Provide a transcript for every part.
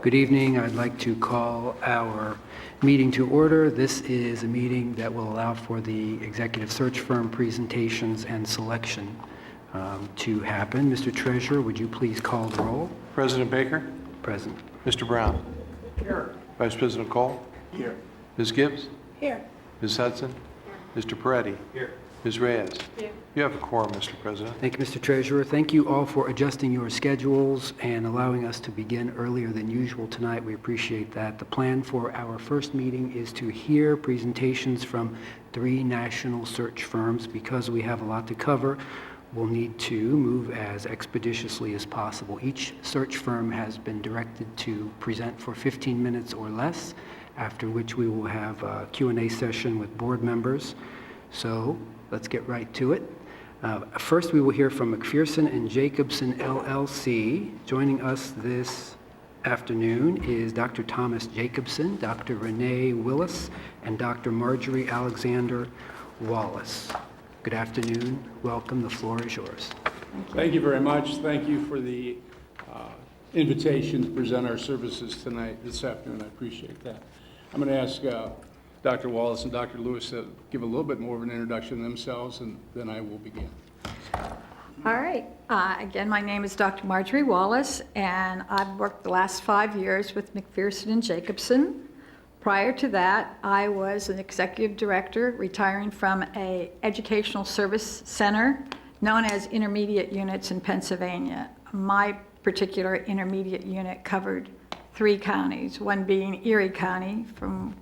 Good evening. I'd like to call our meeting to order. This is a meeting that will allow for the executive search firm presentations and selection to happen. Mr. Treasurer, would you please call the roll? President Baker? Present. Mr. Brown? Here. Vice President Cole? Here. Ms. Gibbs? Here. Ms. Hudson? Mr. Peretti? Here. Ms. Reyes? Here. You have a quorum, Mr. President. Thank you, Mr. Treasurer. Thank you all for adjusting your schedules and allowing us to begin earlier than usual tonight. We appreciate that. The plan for our first meeting is to hear presentations from 3 national search firms. Because we have a lot to cover, we'll need to move as expeditiously as possible. Each search firm has been directed to present for 15 minutes or less, after which we will have a Q&A session with board members. So let's get right to it. First, we will hear from McPherson and Jacobson, LLC. Joining us this afternoon is Dr. Thomas Jacobson, Dr. Renee Willis, and Dr. Marjorie Alexander Wallace. Good afternoon. Welcome. The floor is yours. Thank you very much. Thank you for the invitation to present our services tonight, this afternoon. I appreciate that. I'm going to ask Dr. Wallace and Dr. Lewis to give a little bit more of an introduction to themselves, and then I will begin. All right. Again, my name is Dr. Marjorie Wallace, and I've worked the last 5 years with McPherson and Jacobson. Prior to that, I was an executive director retiring from an educational service center known as Intermediate Units in Pennsylvania. My particular intermediate unit covered 3 counties, one being Erie County from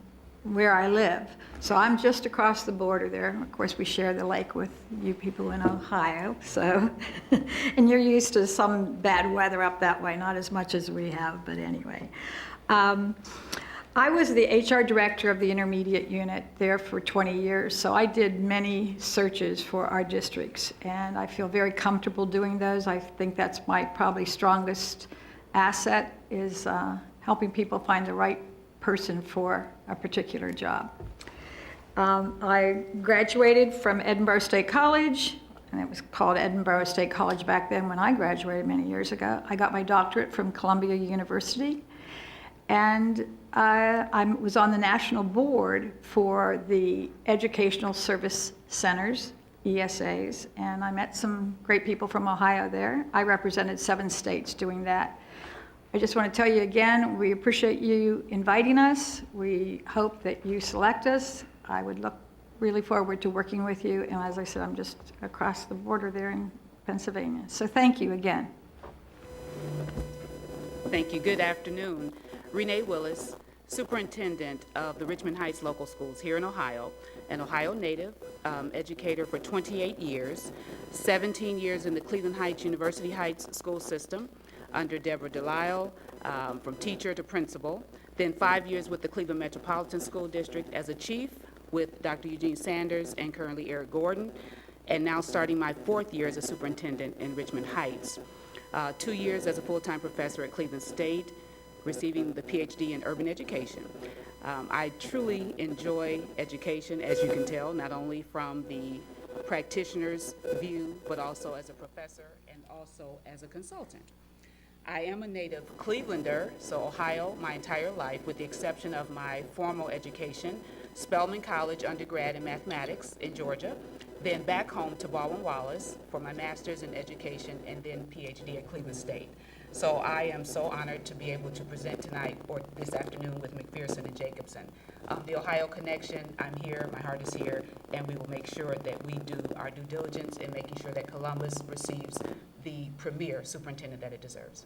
where I live. So I'm just across the border there. Of course, we share the lake with you people in Ohio, so, and you're used to some bad weather up that way, not as much as we have, but anyway. I was the HR director of the intermediate unit there for 20 years, so I did many searches for our districts, and I feel very comfortable doing those. I think that's my probably strongest asset is helping people find the right person for a particular job. I graduated from Edinburgh State College, and it was called Edinburgh State College back then when I graduated many years ago. I got my doctorate from Columbia University, and I was on the national board for the Educational Service Centers, ESAs, and I met some great people from Ohio there. I represented 7 states doing that. I just want to tell you again, we appreciate you inviting us. We hope that you select us. I would look really forward to working with you. And as I said, I'm just across the border there in Pennsylvania. So thank you again. Thank you. Good afternoon. Renee Willis, Superintendent of the Richmond Heights Local Schools here in Ohio, an Ohio native, educator for 28 years, 17 years in the Cleveland Heights University Heights school system, under Deborah Delisle, from teacher to principal, then 5 years with the Cleveland Metropolitan School District as a chief with Dr. Eugene Sanders and currently Eric Gordon, and now starting my 4th year as a superintendent in Richmond Heights. 2 years as a full-time professor at Cleveland State, receiving the PhD in urban education. I truly enjoy education, as you can tell, not only from the practitioner's view, but also as a professor and also as a consultant. I am a native Clevelander, so Ohio my entire life, with the exception of my formal education, Spelman College undergrad in mathematics in Georgia, then back home to Baldwin Wallace for my master's in education, and then PhD at Cleveland State. So I am so honored to be able to present tonight or this afternoon with McPherson and Jacobson. The Ohio connection, I'm here, my heart is here, and we will make sure that we do our due diligence in making sure that Columbus receives the premier superintendent that it deserves.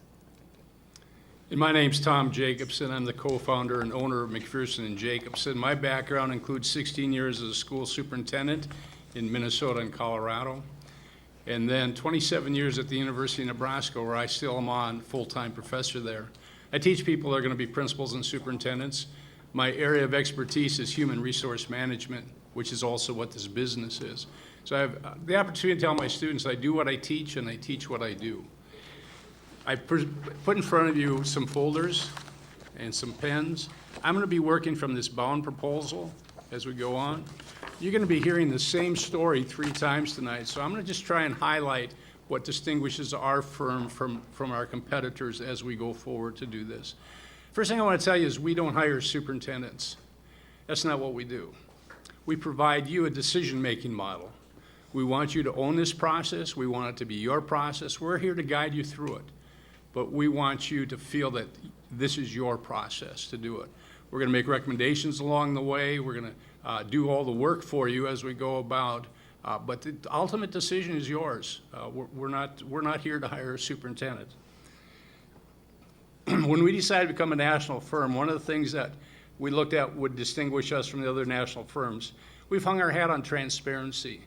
And my name's Tom Jacobson. I'm the co-founder and owner of McPherson and Jacobson. My background includes 16 years as a school superintendent in Minnesota and Colorado, and then 27 years at the University of Nebraska, where I still am on full-time professor there. I teach people that are going to be principals and superintendents. My area of expertise is human resource management, which is also what this business is. So I have the opportunity to tell my students I do what I teach and I teach what I do. I put in front of you some folders and some pens. I'm going to be working from this bound proposal as we go on. You're going to be hearing the same story 3 times tonight, so I'm going to just try and highlight what distinguishes our firm from our competitors as we go forward to do this. First thing I want to tell you is we don't hire superintendents. That's not what we do. We provide you a decision-making model. We want you to own this process. We want it to be your process. We're here to guide you through it. But we want you to feel that this is your process to do it. We're going to make recommendations along the way. We're going to do all the work for you as we go about. But the ultimate decision is yours. We're not here to hire a superintendent. When we decided to become a national firm, one of the things that we looked at would distinguish us from the other national firms, we've hung our hat on transparency.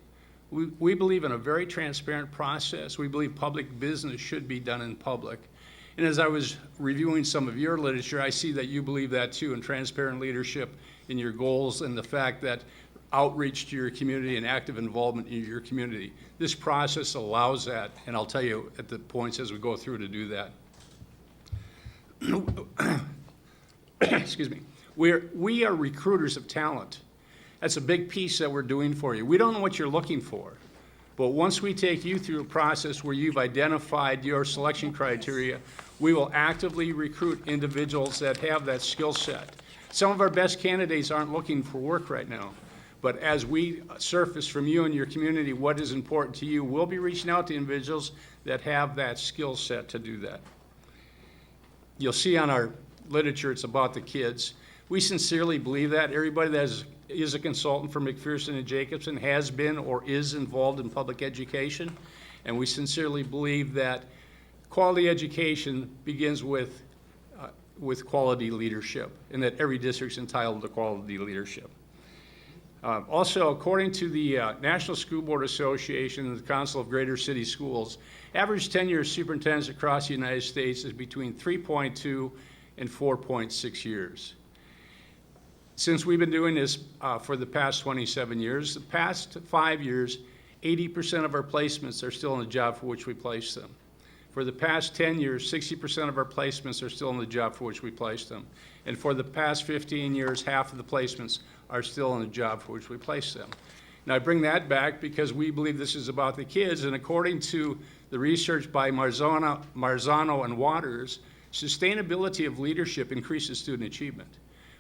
We believe in a very transparent process. We believe public business should be done in public. And as I was reviewing some of your literature, I see that you believe that too, in transparent leadership, in your goals, and the fact that outreach to your community and active involvement in your community. This process allows that, and I'll tell you at the points as we go through to do that. Excuse me. We are recruiters of talent. That's a big piece that we're doing for you. We don't know what you're looking for, but once we take you through a process where you've identified your selection criteria, we will actively recruit individuals that have that skill set. Some of our best candidates aren't looking for work right now, but as we surface from you and your community what is important to you, we'll be reaching out to individuals that have that skill set to do that. You'll see on our literature it's about the kids. We sincerely believe that. Everybody that is a consultant for McPherson and Jacobson has been or is involved in public education, and we sincerely believe that quality education begins with quality leadership, and that every district's entitled to quality leadership. Also, according to the National School Board Association and the Council of Greater City Schools, average tenure of superintendents across the United States is between 3.2 and 4.6 years. Since we've been doing this for the past 27 years, the past 5 years, 80% of our placements are still in the job for which we placed them. For the past 10 years, 60% of our placements are still in the job for which we placed them. And for the past 15 years, half of the placements are still in the job for which we placed them. Now, I bring that back because we believe this is about the kids, and according to the research by Marzano and Waters, sustainability of leadership increases student achievement.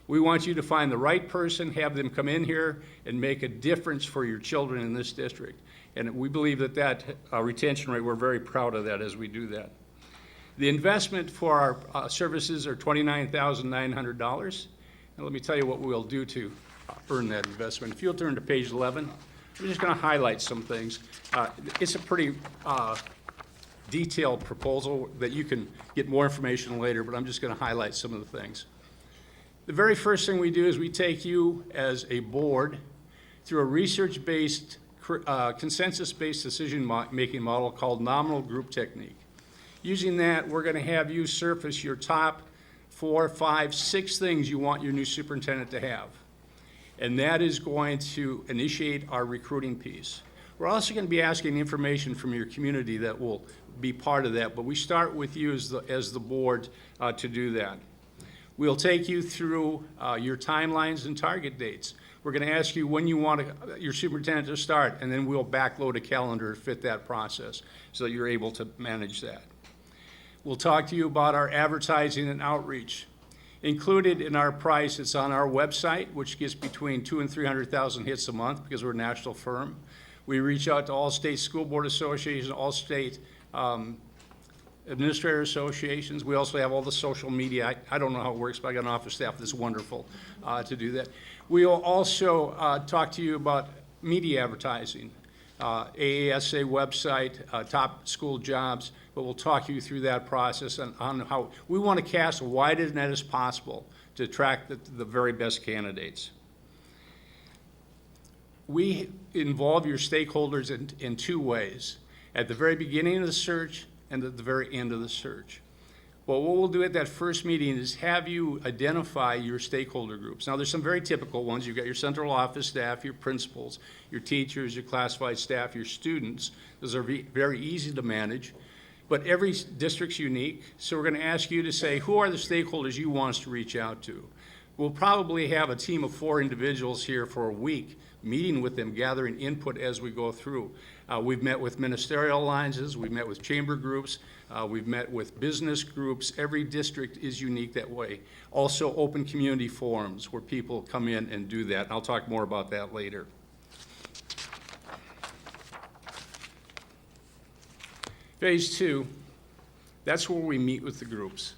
We want you to find the right person, have them come in here, and make a difference for your children in this district. And we believe that retention rate, we're very proud of that as we do that. The investment for our services are $29,900. And let me tell you what we'll do to earn that investment. If you'll turn to page 11, I'm just going to highlight some things. It's a pretty detailed proposal that you can get more information later, but I'm just going to highlight some of the things. The very first thing we do is we take you as a board through a research-based, consensus-based decision-making model called nominal group technique. Using that, we're going to have you surface your top 4, 5, 6 things you want your new superintendent to have. And that is going to initiate our recruiting piece. We're also going to be asking information from your community that will be part of that, but we start with you as the board to do that. We'll take you through your timelines and target dates. We're going to ask you when you want your superintendent to start, and then we'll backload a calendar to fit that process so that you're able to manage that. We'll talk to you about our advertising and outreach. Included in our price, it's on our website, which gets between 200,000 and 300,000 hits a month because we're a national firm. We reach out to all state school board associations, all state administrator associations. We also have all the social media. I don't know how it works, but I got an office staff that's wonderful to do that. We'll also talk to you about media advertising, AASA website, top school jobs, but we'll talk you through that process and on how we want to cast as wide a net as possible to attract the very best candidates. We involve your stakeholders in 2 ways, at the very beginning of the search and at the very end of the search. Well, what we'll do at that first meeting is have you identify your stakeholder groups. Now, there's some very typical ones. You've got your central office staff, your principals, your teachers, your classified staff, your students. Those are very easy to manage, but every district's unique. So we're going to ask you to say, who are the stakeholders you want us to reach out to? We'll probably have a team of 4 individuals here for a week meeting with them, gathering input as we go through. We've met with ministerial alliances, we've met with chamber groups, we've met with business groups. Every district is unique that way. Also, open community forums where people come in and do that. I'll talk more about that later. Phase 2, that's where we meet with the groups.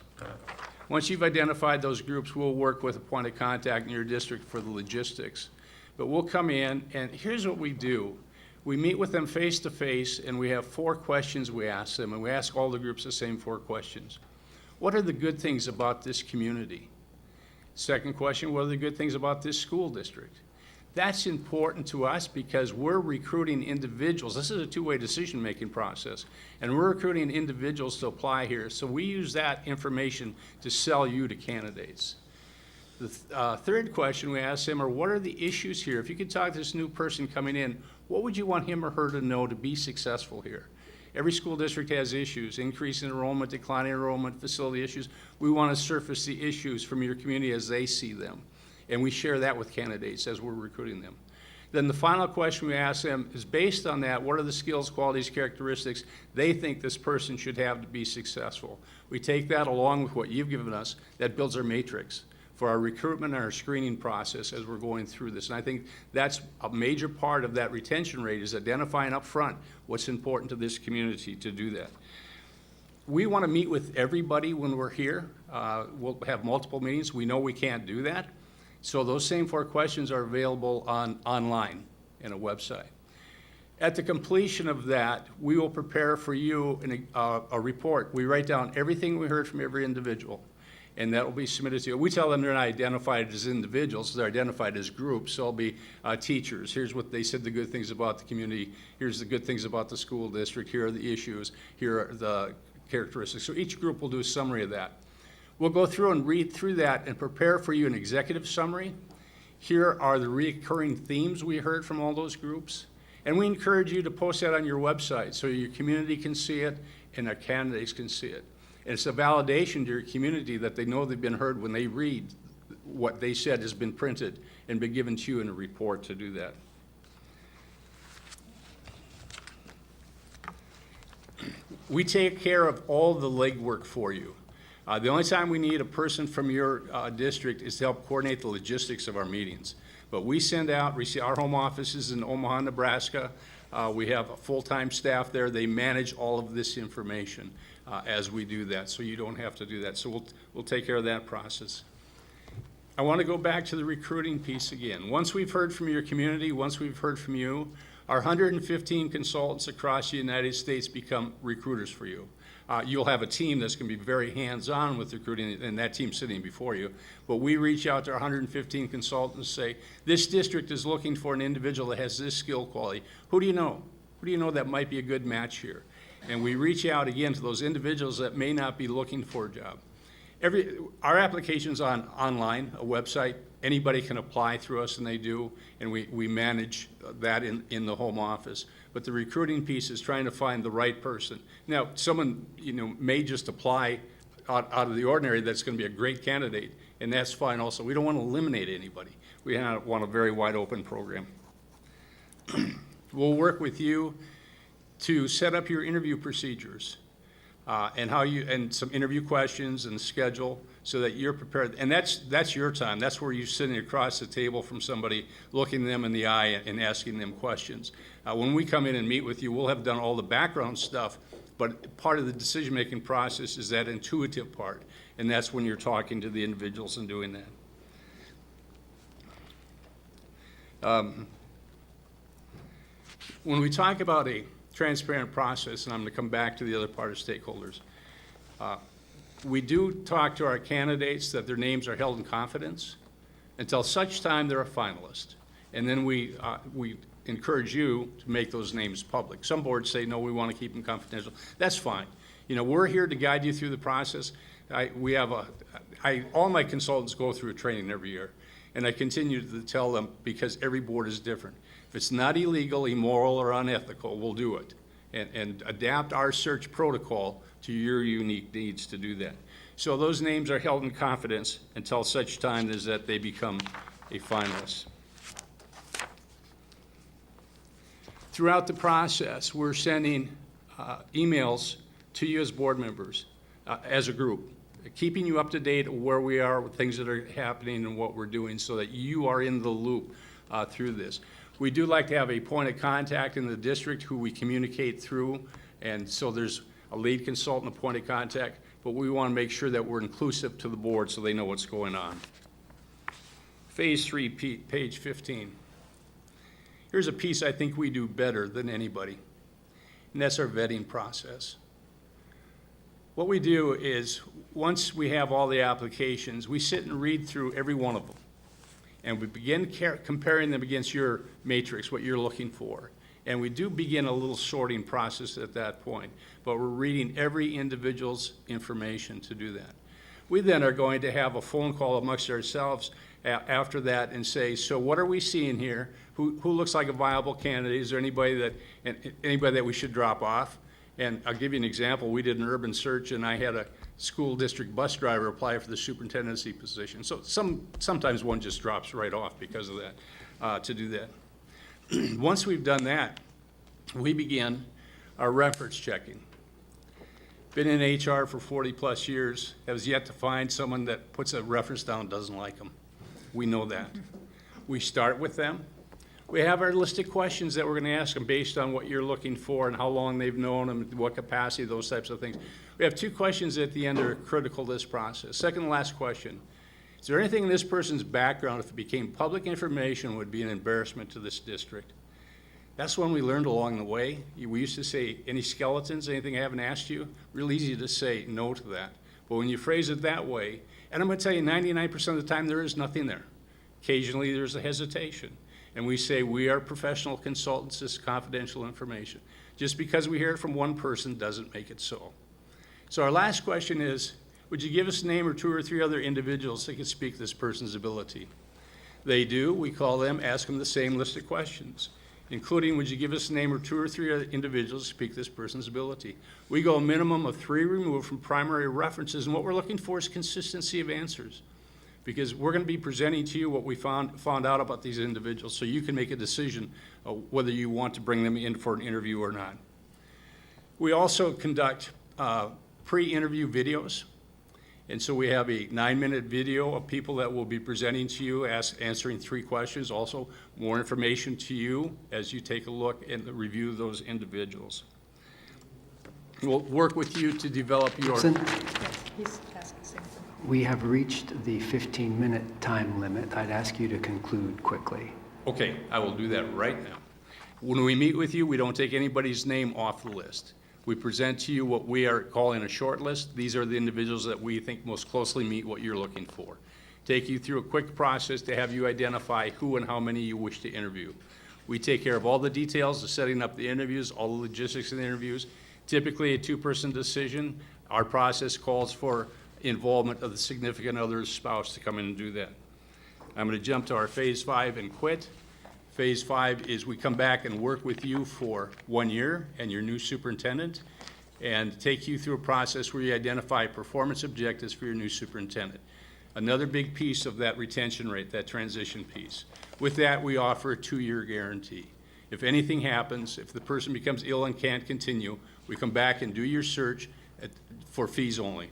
Once you've identified those groups, we'll work with a point of contact in your district for the logistics. But we'll come in, and here's what we do. We meet with them face to face, and we have 4 questions we ask them, and we ask all the groups the same 4 questions. What are the good things about this community? Second question, what are the good things about this school district? That's important to us because we're recruiting individuals. This is a two-way decision-making process, and we're recruiting individuals to apply here. So we use that information to sell you to candidates. The third question we ask them are, what are the issues here? If you could talk to this new person coming in, what would you want him or her to know to be successful here? Every school district has issues, increase in enrollment, declining enrollment, facility issues. We want to surface the issues from your community as they see them. And we share that with candidates as we're recruiting them. Then the final question we ask them is based on that, what are the skills, qualities, characteristics they think this person should have to be successful? We take that along with what you've given us, that builds our matrix for our recruitment and our screening process as we're going through this. And I think that's a major part of that retention rate is identifying up front what's important to this community to do that. We want to meet with everybody when we're here. We'll have multiple meetings. We know we can't do that. So those same 4 questions are available online in a website. At the completion of that, we will prepare for you a report. We write down everything we heard from every individual, and that will be submitted to you. We tell them they're not identified as individuals, they're identified as groups. So it'll be teachers. Here's what they said the good things about the community. Here's the good things about the school district. Here are the issues. Here are the characteristics. So each group will do a summary of that. We'll go through and read through that and prepare for you an executive summary. Here are the recurring themes we heard from all those groups. And we encourage you to post that on your website so your community can see it and our candidates can see it. And it's a validation to your community that they know they've been heard when they read what they said has been printed and been given to you in a report to do that. We take care of all the legwork for you. The only time we need a person from your district is to help coordinate the logistics of our meetings. But we send out, our home office is in Omaha, Nebraska. We have a full-time staff there. They manage all of this information as we do that, so you don't have to do that. So we'll take care of that process. I want to go back to the recruiting piece again. Once we've heard from your community, once we've heard from you, our 115 consultants across the United States become recruiters for you. You'll have a team that's going to be very hands-on with recruiting, and that team's sitting before you. But we reach out to our 115 consultants and say, this district is looking for an individual that has this skill quality. Who do you know? Who do you know that might be a good match here? And we reach out again to those individuals that may not be looking for a job. Our application's online, a website. Anybody can apply through us, and they do, and we manage that in the home office. But the recruiting piece is trying to find the right person. Now, someone may just apply out of the ordinary that's going to be a great candidate, and that's fine also. We don't want to eliminate anybody. We want a very wide open program. We'll work with you to set up your interview procedures and some interview questions and schedule so that you're prepared. And that's your time. That's where you're sitting across the table from somebody, looking them in the eye and asking them questions. When we come in and meet with you, we'll have done all the background stuff, but part of the decision-making process is that intuitive part, and that's when you're talking to the individuals and doing that. When we talk about a transparent process, and I'm going to come back to the other part of stakeholders, we do talk to our candidates that their names are held in confidence until such time they're a finalist. And then we encourage you to make those names public. Some boards say, no, we want to keep them confidential. That's fine. We're here to guide you through the process. All my consultants go through a training every year, and I continue to tell them because every board is different. If it's not illegal, immoral, or unethical, we'll do it and adapt our search protocol to your unique needs to do that. So those names are held in confidence until such time as that they become a finalist. Throughout the process, we're sending emails to you as board members, as a group, keeping you up to date of where we are with things that are happening and what we're doing so that you are in the loop through this. We do like to have a point of contact in the district who we communicate through, and so there's a lead consultant, a point of contact, but we want to make sure that we're inclusive to the board so they know what's going on. Phase 3, page 15. Here's a piece I think we do better than anybody, and that's our vetting process. What we do is, once we have all the applications, we sit and read through every one of them. And we begin comparing them against your matrix, what you're looking for. And we do begin a little sorting process at that point. But we're reading every individual's information to do that. We then are going to have a phone call amongst ourselves after that and say, so what are we seeing here? Who looks like a viable candidate? Is there anybody that we should drop off? And I'll give you an example. We did an urban search, and I had a school district bus driver apply for the superintendency position. So sometimes one just drops right off because of that, to do that. Once we've done that, we begin our reference checking. Been in HR for 40-plus years, has yet to find someone that puts a reference down and doesn't like them. We know that. We start with them. We have our list of questions that we're going to ask them based on what you're looking for and how long they've known them, what capacity, those types of things. We have 2 questions at the end that are critical to this process. Second and last question, is there anything in this person's background, if it became public information, would be an embarrassment to this district? That's one we learned along the way. We used to say, any skeletons, anything I haven't asked you? Real easy to say no to that. But when you phrase it that way, and I'm going to tell you 99% of the time there is nothing there. Occasionally there's a hesitation. And we say we are professional consultants, this is confidential information. Just because we hear it from one person doesn't make it so. So our last question is, would you give us a name or 2 or 3 other individuals that could speak this person's ability? They do. We call them, ask them the same list of questions, including, would you give us a name or 2 or 3 other individuals to speak this person's ability? We go a minimum of 3 removed from primary references, and what we're looking for is consistency of answers. Because we're going to be presenting to you what we found out about these individuals so you can make a decision whether you want to bring them in for an interview or not. We also conduct pre-interview videos. And so we have a 9-minute video of people that will be presenting to you, answering 3 questions. Also, more information to you as you take a look and review those individuals. We'll work with you to develop your... He's asking something. We have reached the 15-minute time limit. I'd ask you to conclude quickly. Okay, I will do that right now. When we meet with you, we don't take anybody's name off the list. We present to you what we are calling a short list. These are the individuals that we think most closely meet what you're looking for. Take you through a quick process to have you identify who and how many you wish to interview. We take care of all the details of setting up the interviews, all the logistics of the interviews. Typically a 2-person decision. Our process calls for involvement of the significant other's spouse to come in and do that. I'm going to jump to our phase 5 and quit. Phase 5 is we come back and work with you for 1 year and your new superintendent and take you through a process where you identify performance objectives for your new superintendent. Another big piece of that retention rate, that transition piece. With that, we offer a 2-year guarantee. If anything happens, if the person becomes ill and can't continue, we come back and do your search for fees only.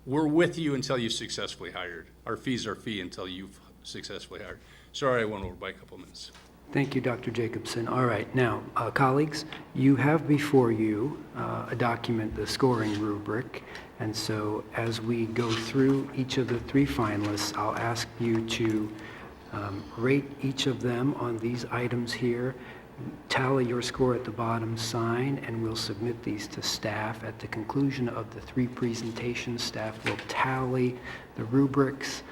We're with you until you've successfully hired. Our fees are fee until you've successfully hired. Sorry I went over by a couple minutes. Thank you, Dr. Jacobson. All right, now, colleagues, you have before you a document, the scoring rubric, and so as we go through each of the 3 finalists, I'll ask you to rate each of them on these items here, tally your score at the bottom, sign, and we'll submit these to staff. At the conclusion of the 3 presentations, staff will tally the rubrics,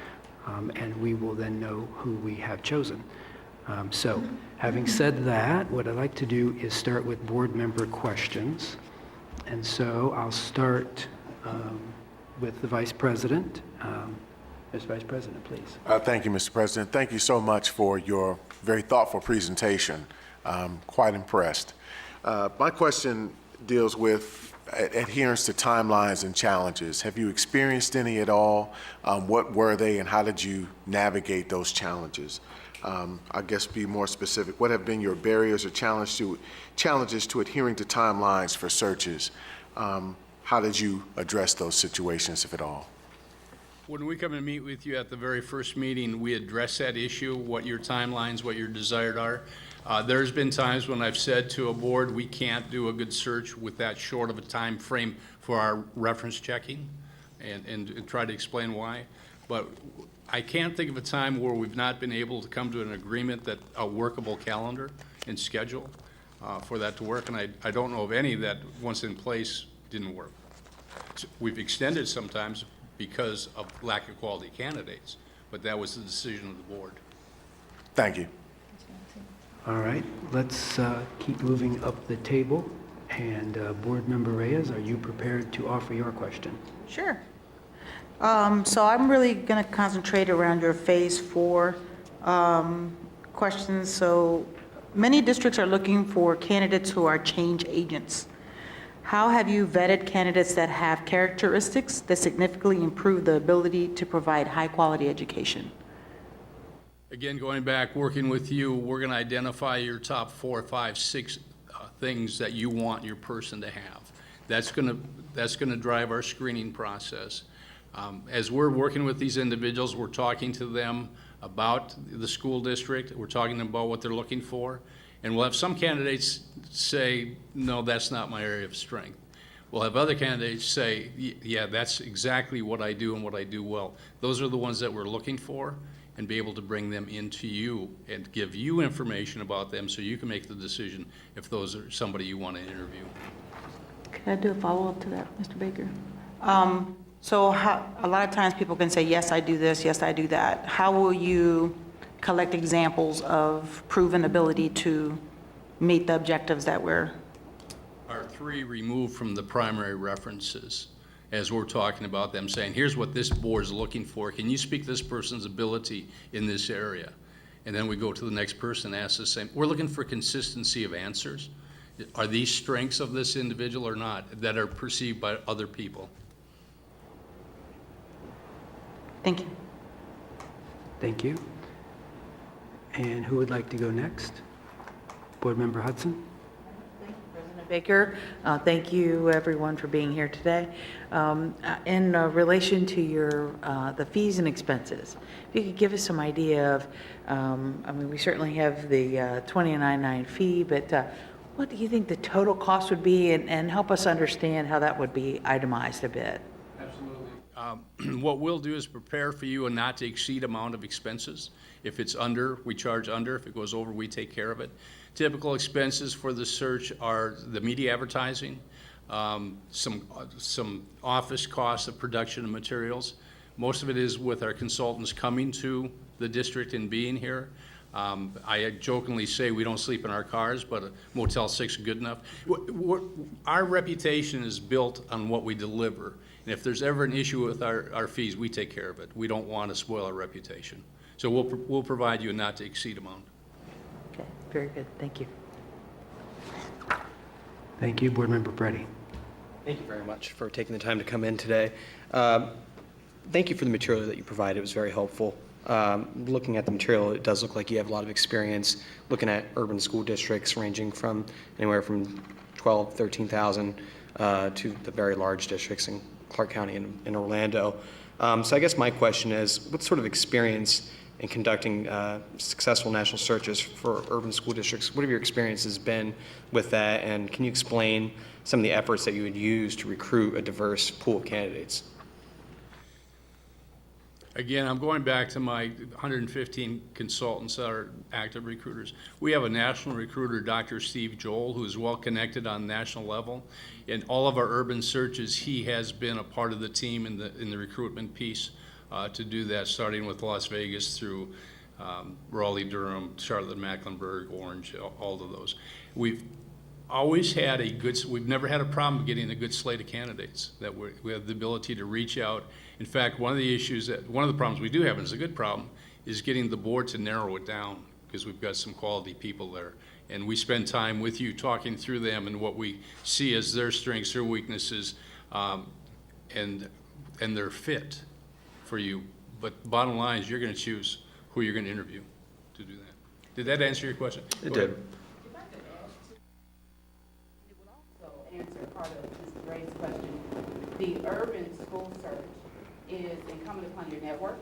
and we will then know who we have chosen. So, having said that, what I'd like to do is start with board member questions. And so I'll start with the Vice President. Mr. Vice President, please. Thank you, Mr. President. Thank you so much for your very thoughtful presentation. Quite impressed. My question deals with adherence to timelines and challenges. Have you experienced any at all? What were they and how did you navigate those challenges? I guess be more specific, what have been your barriers or challenges to adhering to timelines for searches? How did you address those situations, if at all? When we come and meet with you at the very first meeting, we address that issue, what your timelines, what your desired are. There's been times when I've said to a board, we can't do a good search with that short of a time frame for our reference checking, and try to explain why. But I can't think of a time where we've not been able to come to an agreement that a workable calendar and schedule for that to work, and I don't know of any that, once in place, didn't work. So we've extended sometimes because of lack of quality candidates, but that was the decision of the board. Thank you. All right, let's keep moving up the table. And Board Member Reyes, are you prepared to offer your question? Sure. So I'm really going to concentrate around your Phase 4 questions. So many districts are looking for candidates who are change agents. How have you vetted candidates that have characteristics that significantly improve the ability to provide high-quality education? Again, going back, working with you, we're going to identify your top 4, 5, 6 things that you want your person to have. That's going to drive our screening process. As we're working with these individuals, we're talking to them about the school district. We're talking to them about what they're looking for. And we'll have some candidates say, no, that's not my area of strength. We'll have other candidates say, yeah, that's exactly what I do and what I do well. Those are the ones that we're looking for, and be able to bring them into you and give you information about them so you can make the decision if those are somebody you want to interview. Can I do a follow-up to that, Mr. Baker? So a lot of times people can say, yes, I do this, yes, I do that. How will you collect examples of proven ability to meet the objectives that we're... Are 3 removed from the primary references as we're talking about them, saying, here's what this board's looking for. Can you speak this person's ability in this area? And then we go to the next person and ask the same. We're looking for consistency of answers. Are these strengths of this individual or not that are perceived by other people? Thank you. Thank you. And who would like to go next? Board Member Hudson? Thank you, President Baker. Thank you, everyone, for being here today. In relation to your the fees and expenses, if you could give us some idea of, I mean, we certainly have the $29.9 fee, but what do you think the total cost would be, and help us understand how that would be itemized a bit? Absolutely. What we'll do is prepare for you a not to exceed amount of expenses. If it's under, we charge under. If it goes over, we take care of it. Typical expenses for the search are the media advertising, some office costs of production of materials. Most of it is with our consultants coming to the district and being here. I jokingly say we don't sleep in our cars, but a Motel 6 is good enough. Our reputation is built on what we deliver. And if there's ever an issue with our fees, we take care of it. We don't want to spoil our reputation. So we'll provide you a not to exceed amount. Okay, very good. Thank you. Thank you. Board Member Preddy. Thank you very much for taking the time to come in today. Thank you for the material that you provided. It was very helpful. Looking at the material, it does look like you have a lot of experience looking at urban school districts ranging from anywhere from 12, 13,000 to the very large districts in Clark County and in Orlando. So I guess my question is, what sort of experience in conducting successful national searches for urban school districts, what have your experiences been with that, and can you explain some of the efforts that you would use to recruit a diverse pool of candidates? Again, I'm going back to my 115 consultants that are active recruiters. We have a national recruiter, Dr. Steve Joel, who is well connected on national level. In all of our urban searches, he has been a part of the team in the recruitment piece to do that, starting with Las Vegas through Raleigh, Durham, Charlotte, Mecklenburg, Orange, all of those. We've always had we've never had a problem getting a good slate of candidates, that we have the ability to reach out. In fact, one of the problems we do have, and it's a good problem, is getting the board to narrow it down, because we've got some quality people there. And we spend time with you talking through them and what we see as their strengths, their weaknesses, and their fit for you. But bottom line is you're going to choose who you're going to interview to do that. Did that answer your question? It Go did. ahead. It will also answer part of Mr. Gray's question. The urban school search is incumbent upon your network.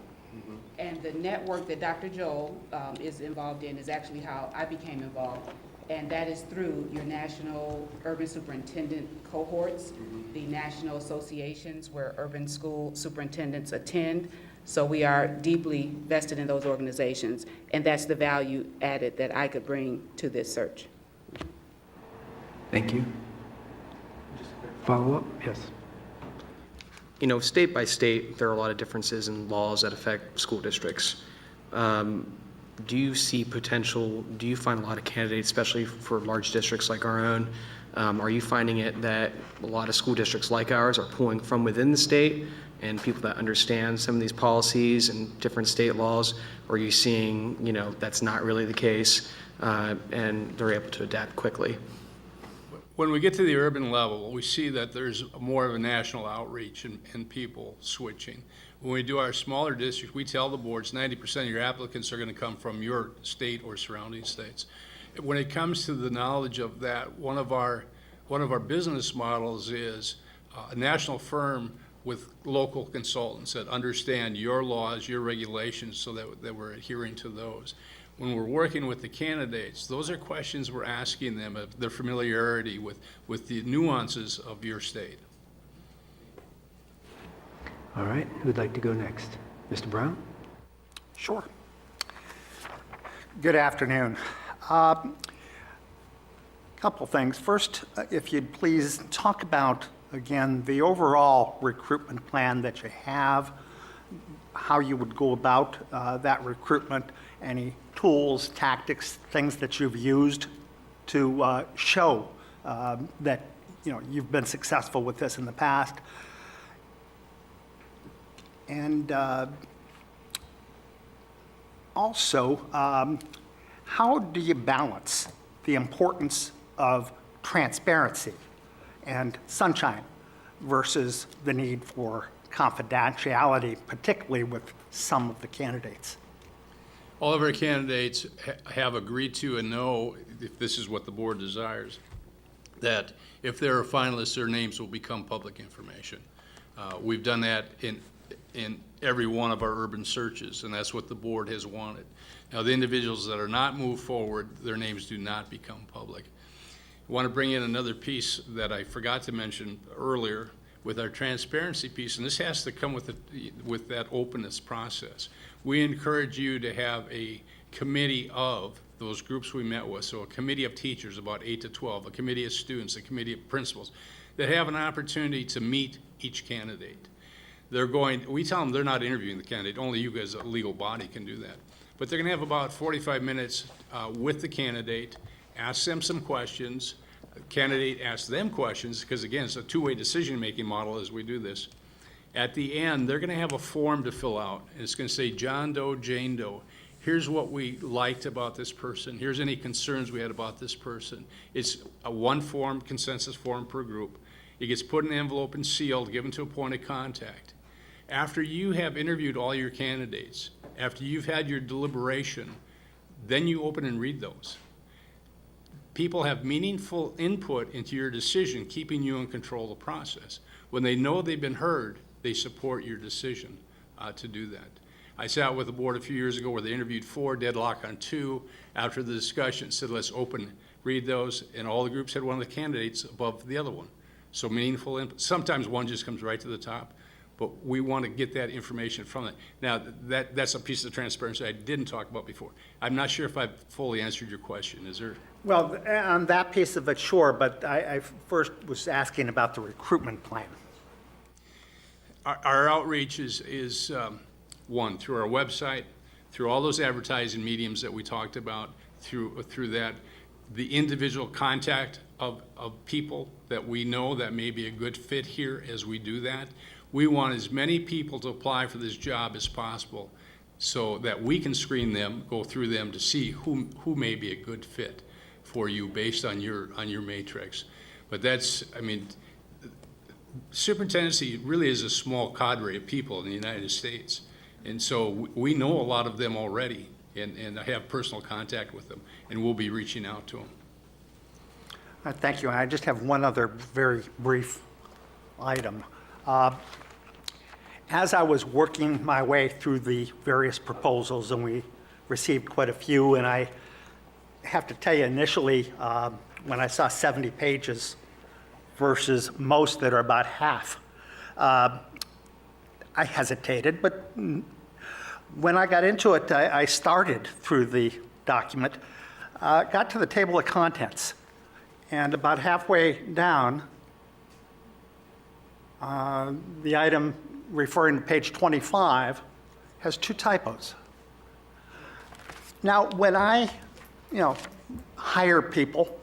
And the network that Dr. Joel is involved in is actually how I became involved. And that is through your national urban superintendent cohorts, the national associations where urban school superintendents attend. So we are deeply vested in those organizations. And that's the value added that I could bring to this search. Thank you. Follow-up? Yes. You know, state by state, there are a lot of differences in laws that affect school districts. Do you see potential, do you find a lot of candidates, especially for large districts like our own, are you finding it that a lot of school districts like ours are pulling from within the state and people that understand some of these policies and different state laws? Or are you seeing, you know, that's not really the case and they're able to adapt quickly? When we get to the urban level, we see that there's more of a national outreach and people switching. When we do our smaller districts, we tell the boards 90% of your applicants are going to come from your state or surrounding states. When it comes to the knowledge of that, one of our business models is a national firm with local consultants that understand your laws, your regulations, so that we're adhering to those. When we're working with the candidates, those are questions we're asking them of their familiarity with the nuances of your state. All right, who'd like to go next? Mr. Brown? Sure. Good afternoon. Couple things. First, if you'd please talk about, again, the overall recruitment plan that you have, how you would go about that recruitment, any tools, tactics, things that you've used to show that you've been successful with this in the past. And also, how do you balance the importance of transparency and sunshine versus the need for confidentiality, particularly with some of the candidates? All of our candidates have agreed to and know, if this is what the board desires, that if they're a finalist, their names will become public information. We've done that in every one of our urban searches, and that's what the board has wanted. Now, the individuals that are not moved forward, their names do not become public. I want to bring in another piece that I forgot to mention earlier with our transparency piece, and this has to come with that openness process. We encourage you to have a committee of those groups we met with, so a committee of teachers, about 8 to 12, a committee of students, a committee of principals, that have an opportunity to meet each candidate. We tell them they're not interviewing the candidate, only you as a legal body can do that. But they're going to have about 45 minutes with the candidate, ask them some questions, the candidate asks them questions, because again, it's a two-way decision-making model as we do this. At the end, they're going to have a form to fill out, and it's going to say, John Doe, Jane Doe, here's what we liked about this person, here's any concerns we had about this person. It's a one form, consensus form per group. It gets put in an envelope and sealed, given to a point of contact. After you have interviewed all your candidates, after you've had your deliberation, then you open and read those. People have meaningful input into your decision, keeping you in control of the process. When they know they've been heard, they support your decision to do that. I sat with the board a few years ago where they interviewed 4, deadlock on 2. After the discussion, said, let's open, read those, and all the groups had one of the candidates above the other one. So meaningful input. Sometimes one just comes right to the top, but we want to get that information from it. Now, that's a piece of transparency I didn't talk about before. I'm not sure if I've fully answered your question. Is there? Well, on that piece of it, sure, but I first was asking about the recruitment plan. Our outreach is one, through our website, through all those advertising mediums that we talked about, through that, the individual contact of people that we know that may be a good fit here as we do that. We want as many people to apply for this job as possible so that we can screen them, go through them to see who may be a good fit for you based on your matrix. But that's, I mean, superintendency really is a small cadre of people in the United States. And so we know a lot of them already. and I have personal contact with them, and we'll be reaching out to them. Thank you. And I just have one other very brief item. As I was working my way through the various proposals, and we received quite a few, and I have to tell you initially, when I saw 70 pages versus most that are about half, I hesitated, but when I got into it, I started through the document, got to the table of contents, and about halfway down, the item referring to page 25 has 2 typos. Now, when I, hire people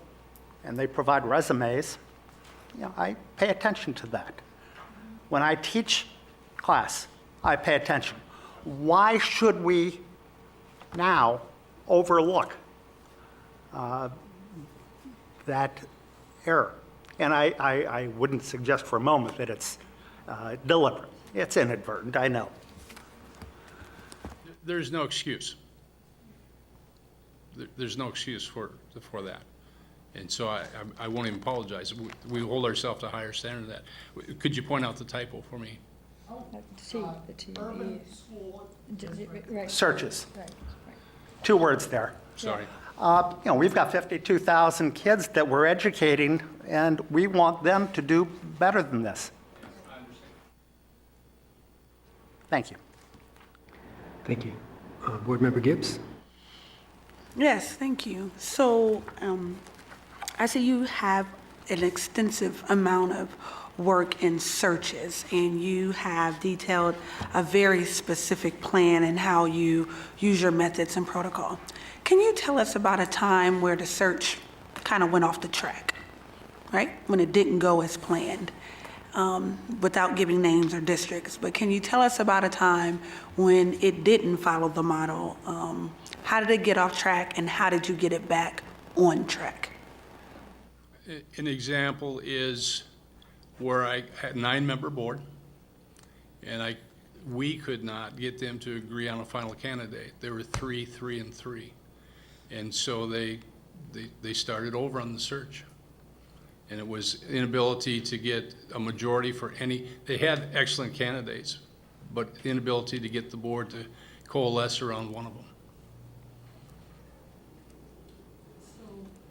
and they provide resumes, I pay attention to that. When I teach class, I pay attention. Why should we now overlook that error? And I wouldn't suggest for a moment that it's deliberate. It's inadvertent, I know. There's no excuse. There's no excuse for that. And so I won't even apologize. We hold ourselves to a higher standard than that. Could you point out the typo for me? Searches. 2 words there. Sorry. We've got 52,000 kids that we're educating, and we want them to do better than this. Thank you. Thank you. Board Member Gibbs? Yes, thank you. So I see you have an extensive amount of work in searches, and you have detailed a very specific plan and how you use your methods and protocol. Can you tell us about a time where the search kind of went off the track, right? When it didn't go as planned, without giving names or districts, but can you tell us about a time when it didn't follow the model? How did it get off track, and how did you get it back on track? An example is where I had a 9-member board, and we could not get them to agree on a final candidate. There were 3, 3, and 3. And so they started over on the search. And it was inability to get a majority for any, they had excellent candidates, but the inability to get the board to coalesce around one of them.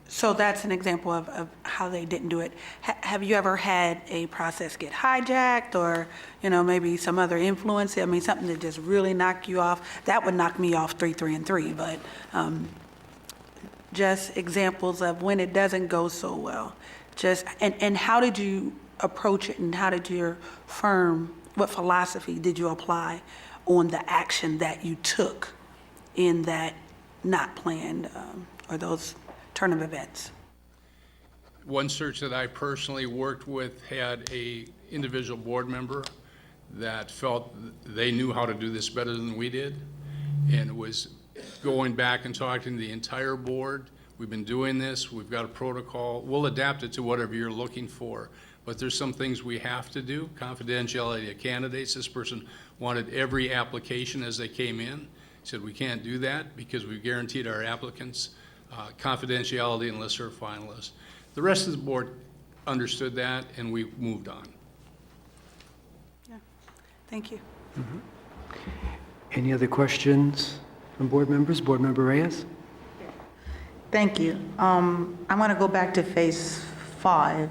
So that's an example of how they didn't do it. Have you ever had a process get hijacked, or, maybe some other influence? I mean, something that just really knocked you off? That would knock me off 3, 3, and 3, but just examples of when it doesn't go so well. And how did you approach it, and how did your firm, what philosophy did you apply on the action that you took in that not planned, or those turn of events? One search that I personally worked with had a individual board member that felt they knew how to do this better than we did, and it was going back and talking to the entire board. We've been doing this, we've got a protocol, we'll adapt it to whatever you're looking for, but there's some things we have to do. Confidentiality of candidates. This person wanted every application as they came in. Said we can't do that because we've guaranteed our applicants confidentiality unless they're finalists. The rest of the board understood that, and we moved on. Yeah, thank you. Any other questions from board members? Board Member Reyes? Thank you. I want to go back to phase 5,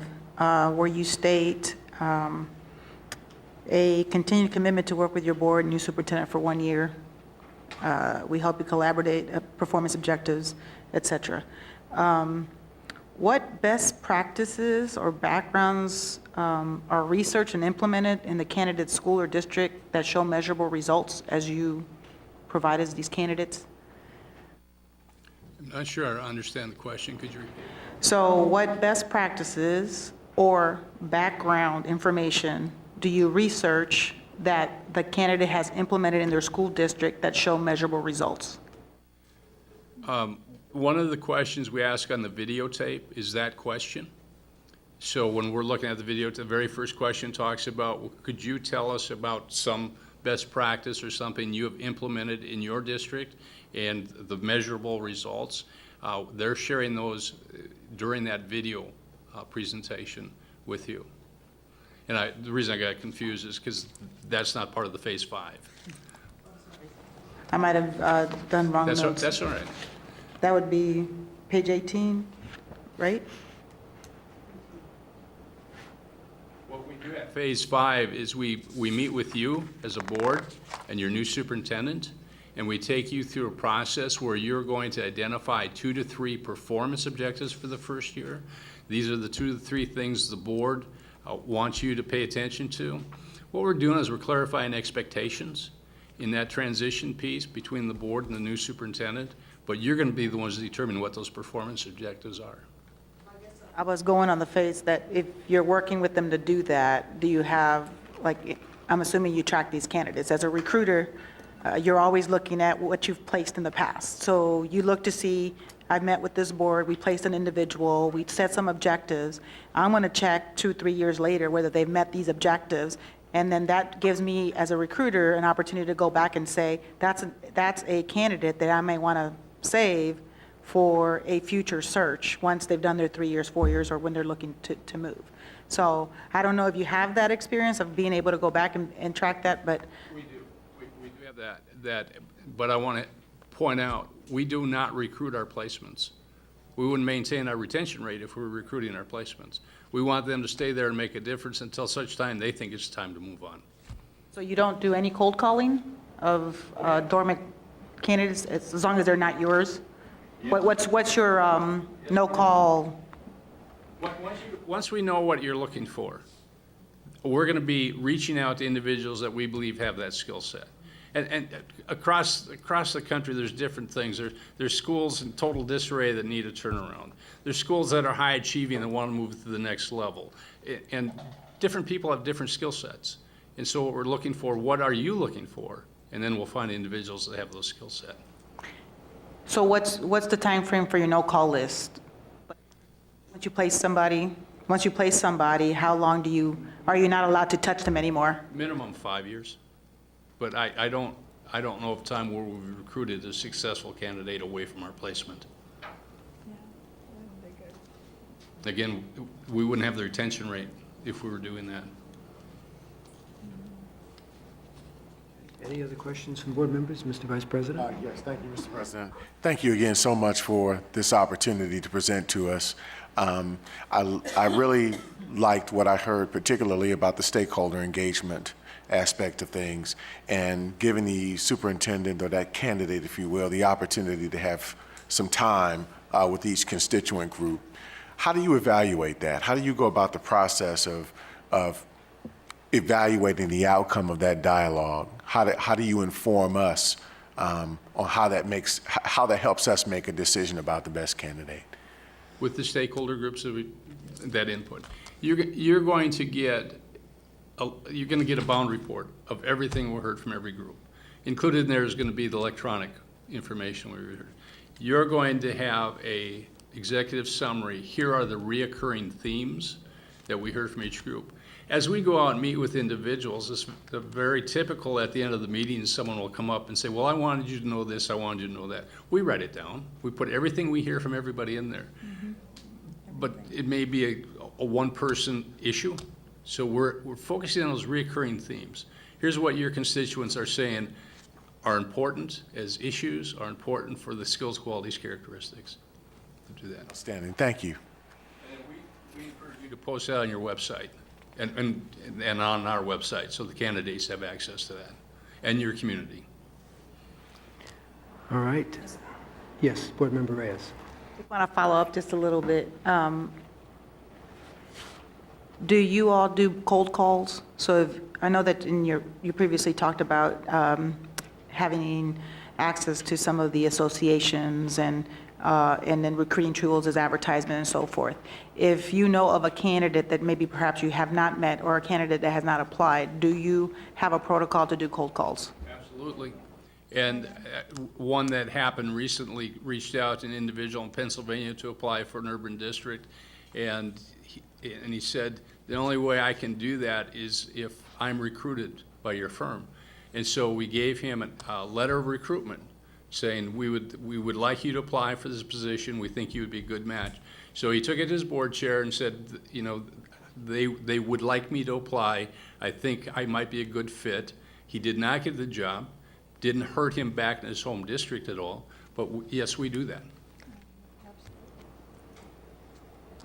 where you state a continued commitment to work with your board and new superintendent for 1 year. We help you collaborate, performance objectives, et cetera. What best practices or backgrounds are researched and implemented in the candidate's school or district that show measurable results as you provide as these candidates? I'm not sure I understand the question. Could you repeat? So what best practices or background information do you research that the candidate has implemented in their school district that show measurable results? One of the questions we ask on the videotape is that question. So when we're looking at the video, the very first question talks about, well, could you tell us about some best practice or something you have implemented in your district? and the measurable results, they're sharing those during that video presentation with you. And the reason I got confused is because that's not part of the Phase 5. I might have done wrong notes. That's all right. That would be page 18, right? What we do at Phase 5 is we meet with you as a board and your new superintendent, and we take you through a process where you're going to identify 2 to 3 performance objectives for the first year. These are the 2 to 3 things the board wants you to pay attention to. What we're doing is we're clarifying expectations in that transition piece between the board and the new superintendent, but you're going to be the ones to determine what those performance objectives are. I was going on the phase that if you're working with them to do that, do you have, like, I'm assuming you track these candidates. As a recruiter, you're always looking at what you've placed in the past. So you look to see, I've met with this board, we placed an individual, we set some objectives. I'm going to check 2, 3 years later whether they've met these objectives. And then that gives me, as a recruiter, an opportunity to go back and say, that's a candidate that I may want to save for a future search once they've done their 3 years, 4 years, or when they're looking to move. So I don't know if you have that experience of being able to go back and track that, but. We do. We do have that, but I want to point out, we do not recruit our placements. We wouldn't maintain our retention rate if we were recruiting our placements. We want them to stay there and make a difference until such time they think it's time to move on. So you don't do any cold calling of dormant candidates, as long as they're not yours? What's your no-call? Once we know what you're looking for, we're going to be reaching out to individuals that we believe have that skill set. And across the country, there's different things. There's schools in total disarray that need a turnaround. There's schools that are high achieving and want to move to the next level. And different people have different skill sets. And so what we're looking for, what are you looking for? And then we'll find individuals that have those skill set. So what's the time frame for your no-call list? Once you place somebody, how long are you not allowed to touch them anymore? Minimum 5 years. But I don't know of a time where we've recruited a successful candidate away from our placement. Again, we wouldn't have the retention rate if we were doing that. Any other questions from board members? Mr. Vice President? Yes, thank you, Mr. President. Thank you again so much for this opportunity to present to us. I really liked what I heard, particularly about the stakeholder engagement aspect of things, and giving the superintendent, or that candidate, if you will, the opportunity to have some time with each constituent group. How do you evaluate that? How do you go about the process of evaluating the outcome of that dialogue? How do you inform us on how that helps us make a decision about the best candidate? With the stakeholder groups, that input, you're going to get a bound report of everything we heard from every group. Included in there is going to be the electronic information we heard. You're going to have a executive summary. Here are the reoccurring themes that we heard from each group. As we go out and meet with individuals, it's very typical at the end of the meeting, someone will come up and say, well, I wanted you to know this, I wanted you to know that. We write it down. We put everything we hear from everybody in there. Mm-hmm. But it may be a one-person issue. So we're focusing on those recurring themes. Here's what your constituents are saying are important as issues, are important for the skills, qualities, characteristics. To do that. Outstanding. Thank you. And we encourage you to post that on your website and on our website so the candidates have access to that and your community. All right. Yes, Board Member Reyes. I want to follow up just a little bit. Do you all do cold calls? So I know that you previously talked about having access to some of the associations and then recruiting tools as advertisement and so forth. If you know of a candidate that maybe perhaps you have not met, or a candidate that has not applied, do you have a protocol to do cold calls? Absolutely. And one that happened recently, reached out to an individual in Pennsylvania to apply for an urban district, and he said, the only way I can do that is if I'm recruited by your firm. And so we gave him a letter of recruitment saying, we would like you to apply for this position. We think you would be a good match. So he took it to his board chair and said, you know, they would like me to apply. I think I might be a good fit. He did not get the job. Didn't hurt him back in his home district at all. But yes, we do that.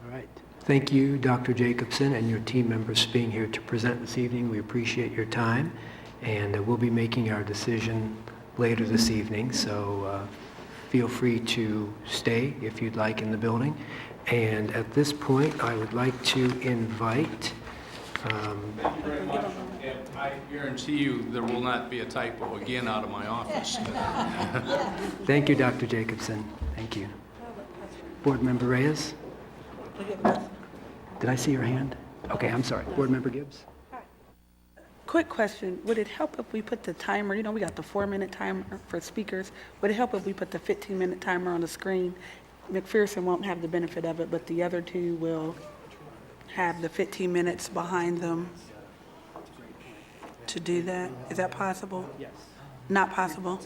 All right. Thank you, Dr. Jacobson, and your team members for being here to present this evening. We appreciate your time, and we'll be making our decision later this evening, so feel free to stay if you'd like in the building. And at this point, I would like to invite... Thank you very much, and I guarantee you there will not be a typo again out of my office. Thank you, Dr. Jacobson. Thank you. Board Member Reyes? Did I see your hand? Okay, I'm sorry. Board Member Gibbs? Quick question, would it help if we put the timer, you know, we got the 4-minute timer for speakers. Would it help if we put the 15-minute timer on the screen? McPherson won't have the benefit of it, but the other two will have the 15 minutes behind them to do that. Is that possible? Yes. Not possible?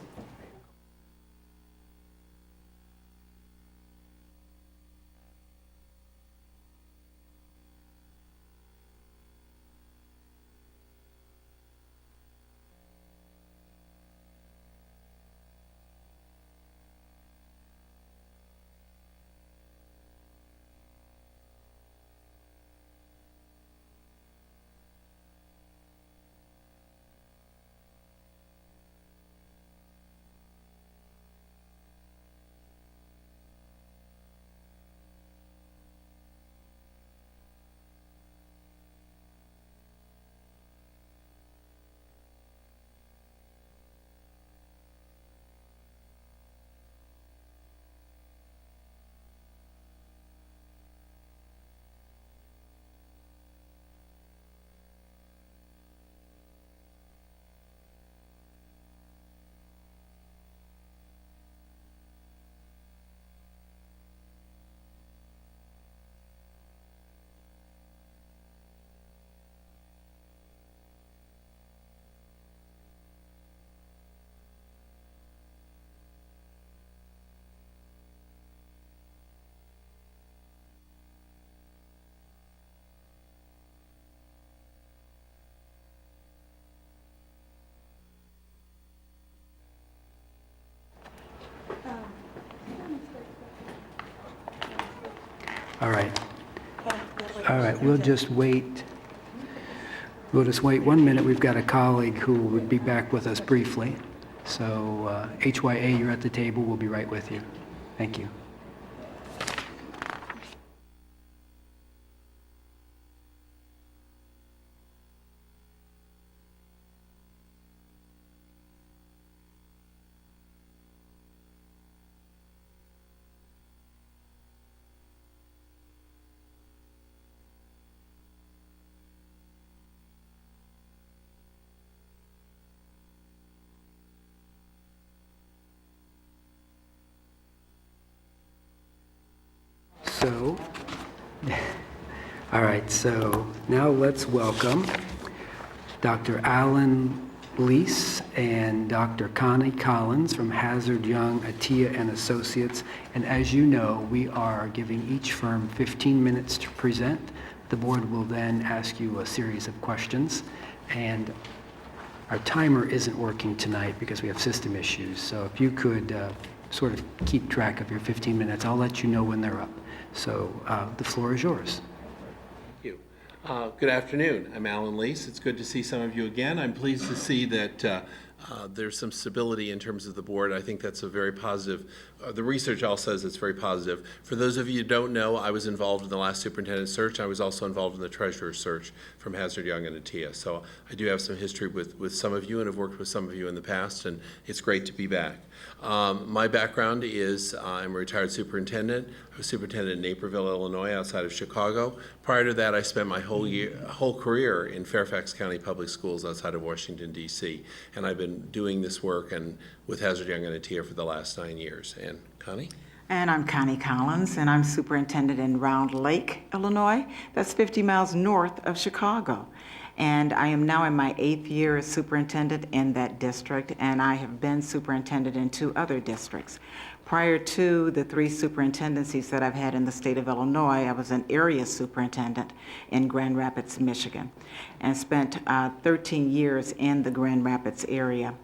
All right. All right, we'll just wait. We'll just wait 1 minute. We've got a colleague who would be back with us briefly. So HYA, you're at the table. We'll be right with you. Thank you. So, all right, so now let's welcome Dr. Alan Lease and Dr. Connie Collins from Hazard Young, Attia and Associates. And as you know, we are giving each firm 15 minutes to present. The board will then ask you a series of questions. And our timer isn't working tonight because we have system issues. So if you could sort of keep track of your 15 minutes, I'll let you know when they're up. So the floor is yours. Thank you. Good afternoon. I'm Alan Lease. It's good to see some of you again. I'm pleased to see that there's some stability in terms of the board. I think that's a very positive. The research all says it's very positive. For those of you who don't know, I was involved in the last superintendent search. I was also involved in the treasurer search from Hazard Young and Attia. So I do have some history with some of you and have worked with some of you in the past, and it's great to be back. My background is I'm a retired superintendent. I was superintendent in Naperville, Illinois, outside of Chicago. Prior to that, I spent my whole career in Fairfax County Public Schools outside of Washington, D.C. And I've been doing this work and with Hazard Young and Attia for the last 9 years. And Connie? And I'm Connie Collins, and I'm superintendent in Round Lake, Illinois. That's 50 miles north of Chicago. And I am now in my 8th year as superintendent in that district, and I have been superintendent in 2 other districts. Prior to the 3 superintendencies that I've had in the state of Illinois, I was an area superintendent in Grand Rapids, Michigan, and spent 13 years in the Grand Rapids area.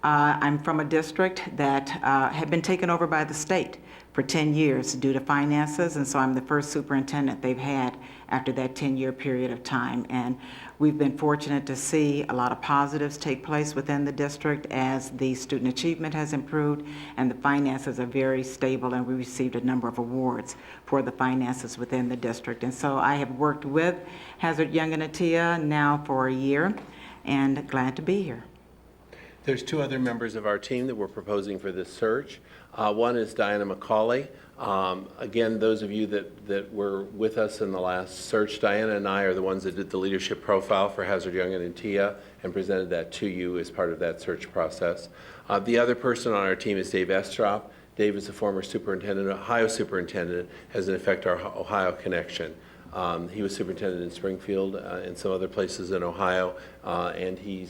I'm from a district that had been taken over by the state for 10 years due to finances, and so I'm the first superintendent they've had after that 10-year period of time. And we've been fortunate to see a lot of positives take place within the district as the student achievement has improved and the finances are very stable, and we received a number of awards for the finances within the district. And so I have worked with Hazard Young and Atia now for a year, and glad to be here. There's 2 other members of our team that we're proposing for this search. One is Diana McCauley. Again, those of you that were with us in the last search, Diana and I are the ones that did the leadership profile for Hazard Young and Atia and presented that to you as part of that search process. The other person on our team is Dave Estrop. Dave is a former superintendent, Ohio superintendent, has in effect our Ohio connection. He was superintendent in Springfield and some other places in Ohio, and he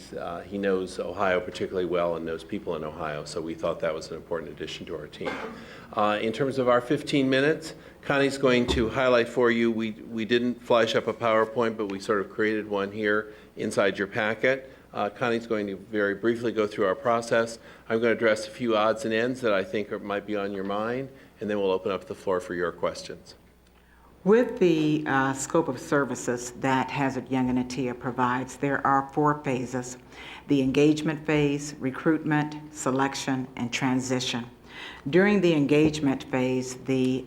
knows Ohio particularly well and knows people in Ohio, so we thought that was an important addition to our team. In terms of our 15 minutes, Connie's going to highlight for you, we didn't flash up a PowerPoint, but we sort of created one here inside your packet. Connie's going to very briefly go through our process. I'm going to address a few odds and ends that I think might be on your mind, and then we'll open up the floor for your questions. With the scope of services that Hazard Young and Atia provides, there are 4 phases: the engagement phase, recruitment, selection, and transition. During the engagement phase, the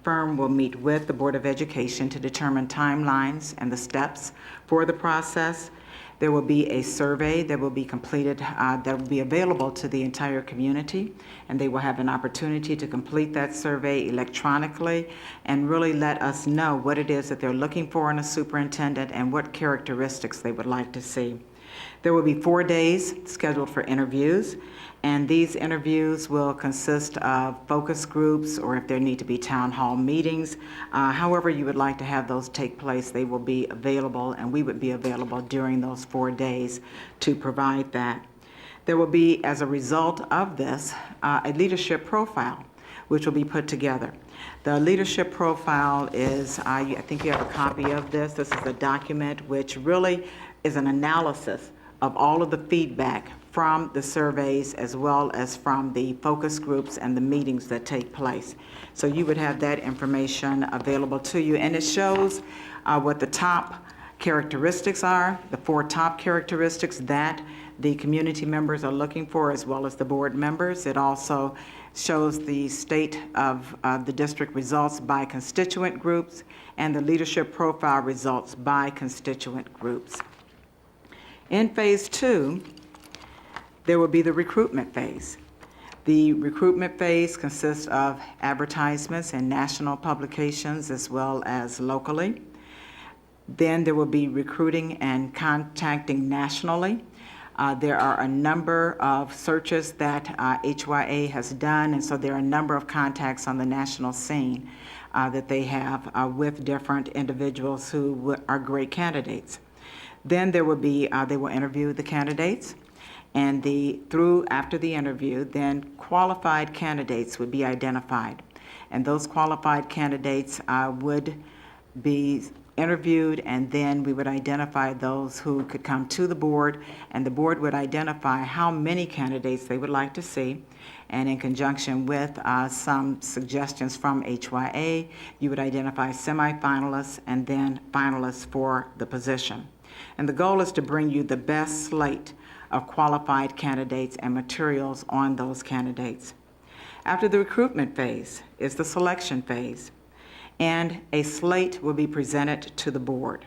firm will meet with the Board of Education to determine timelines and the steps for the process. There will be a survey that will be completed that will be available to the entire community, and they will have an opportunity to complete that survey electronically and really let us know what it is that they're looking for in a superintendent and what characteristics they would like to see. There will be 4 days scheduled for interviews, and these interviews will consist of focus groups, or if there need to be town hall meetings, however you would like to have those take place, they will be available, and we would be available during those 4 days to provide that. There will be, as a result of this, a leadership profile, which will be put together. The leadership profile is, I think you have a copy of this. This is a document which really is an analysis of all of the feedback from the surveys as well as from the focus groups and the meetings that take place. So you would have that information available to you, and it shows what the top characteristics are, the 4 top characteristics that the community members are looking for as well as the board members. It also shows the state of the district results by constituent groups and the leadership profile results by constituent groups. In phase 2, there will be the recruitment phase. The recruitment phase consists of advertisements in national publications as well as locally. Then there will be recruiting and contacting nationally. There are a number of searches that HYA has done, and so there are a number of contacts on the national scene that they have with different individuals who are great candidates. Then there will be, they will interview the candidates, and after the interview, then qualified candidates would be identified. And those qualified candidates would be interviewed, and then we would identify those who could come to the board, and the board would identify how many candidates they would like to see. And in conjunction with some suggestions from HYA, you would identify semifinalists and then finalists for the position. And the goal is to bring you the best slate of qualified candidates and materials on those candidates. After the recruitment phase is the selection phase, and a slate will be presented to the board.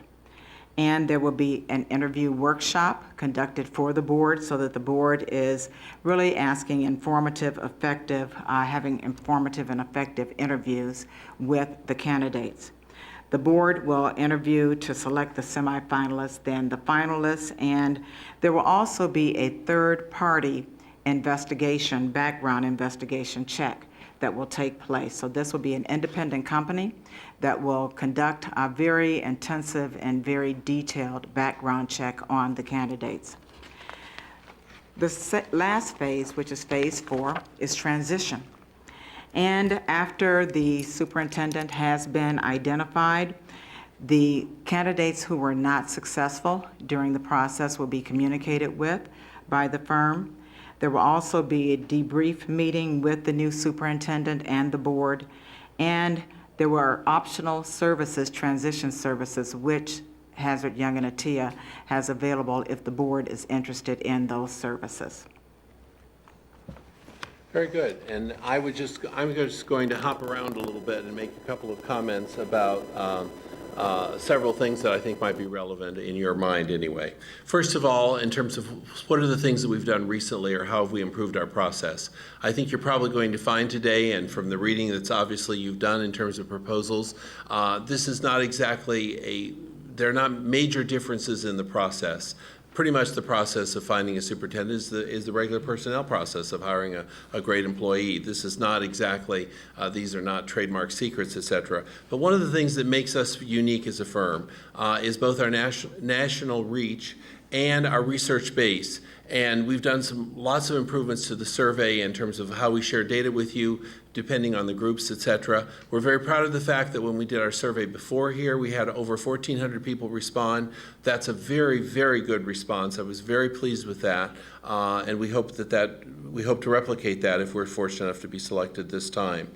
And there will be an interview workshop conducted for the board so that the board is really asking having informative and effective interviews with the candidates. The board will interview to select the semifinalists, then the finalists, and there will also be a third-party investigation, background investigation check that will take place. So this will be an independent company that will conduct a very intensive and very detailed background check on the candidates. The last phase, which is phase 4, is transition. And after the superintendent has been identified, the candidates who were not successful during the process will be communicated with by the firm. There will also be a debrief meeting with the new superintendent and the board, and there were optional services, transition services, which Hazard Young and Atia has available if the board is interested in those services. Very good. And I'm just going to hop around a little bit and make a couple of comments about several things that I think might be relevant in your mind anyway. First of all, in terms of what are the things that we've done recently or how have we improved our process, I think you're probably going to find today, and from the reading that's obviously you've done in terms of proposals, this is not exactly there are not major differences in the process. Pretty much the process of finding a superintendent is the regular personnel process of hiring a great employee. This is not exactly, these are not trademark secrets, et cetera. But one of the things that makes us unique as a firm is both our national reach and our research base. And we've done lots of improvements to the survey in terms of how we share data with you, depending on the groups, et cetera. We're very proud of the fact that when we did our survey before here, we had over 1,400 people respond. That's a very, very good response. I was very pleased with that, and we hope to replicate that if we're fortunate enough to be selected this time.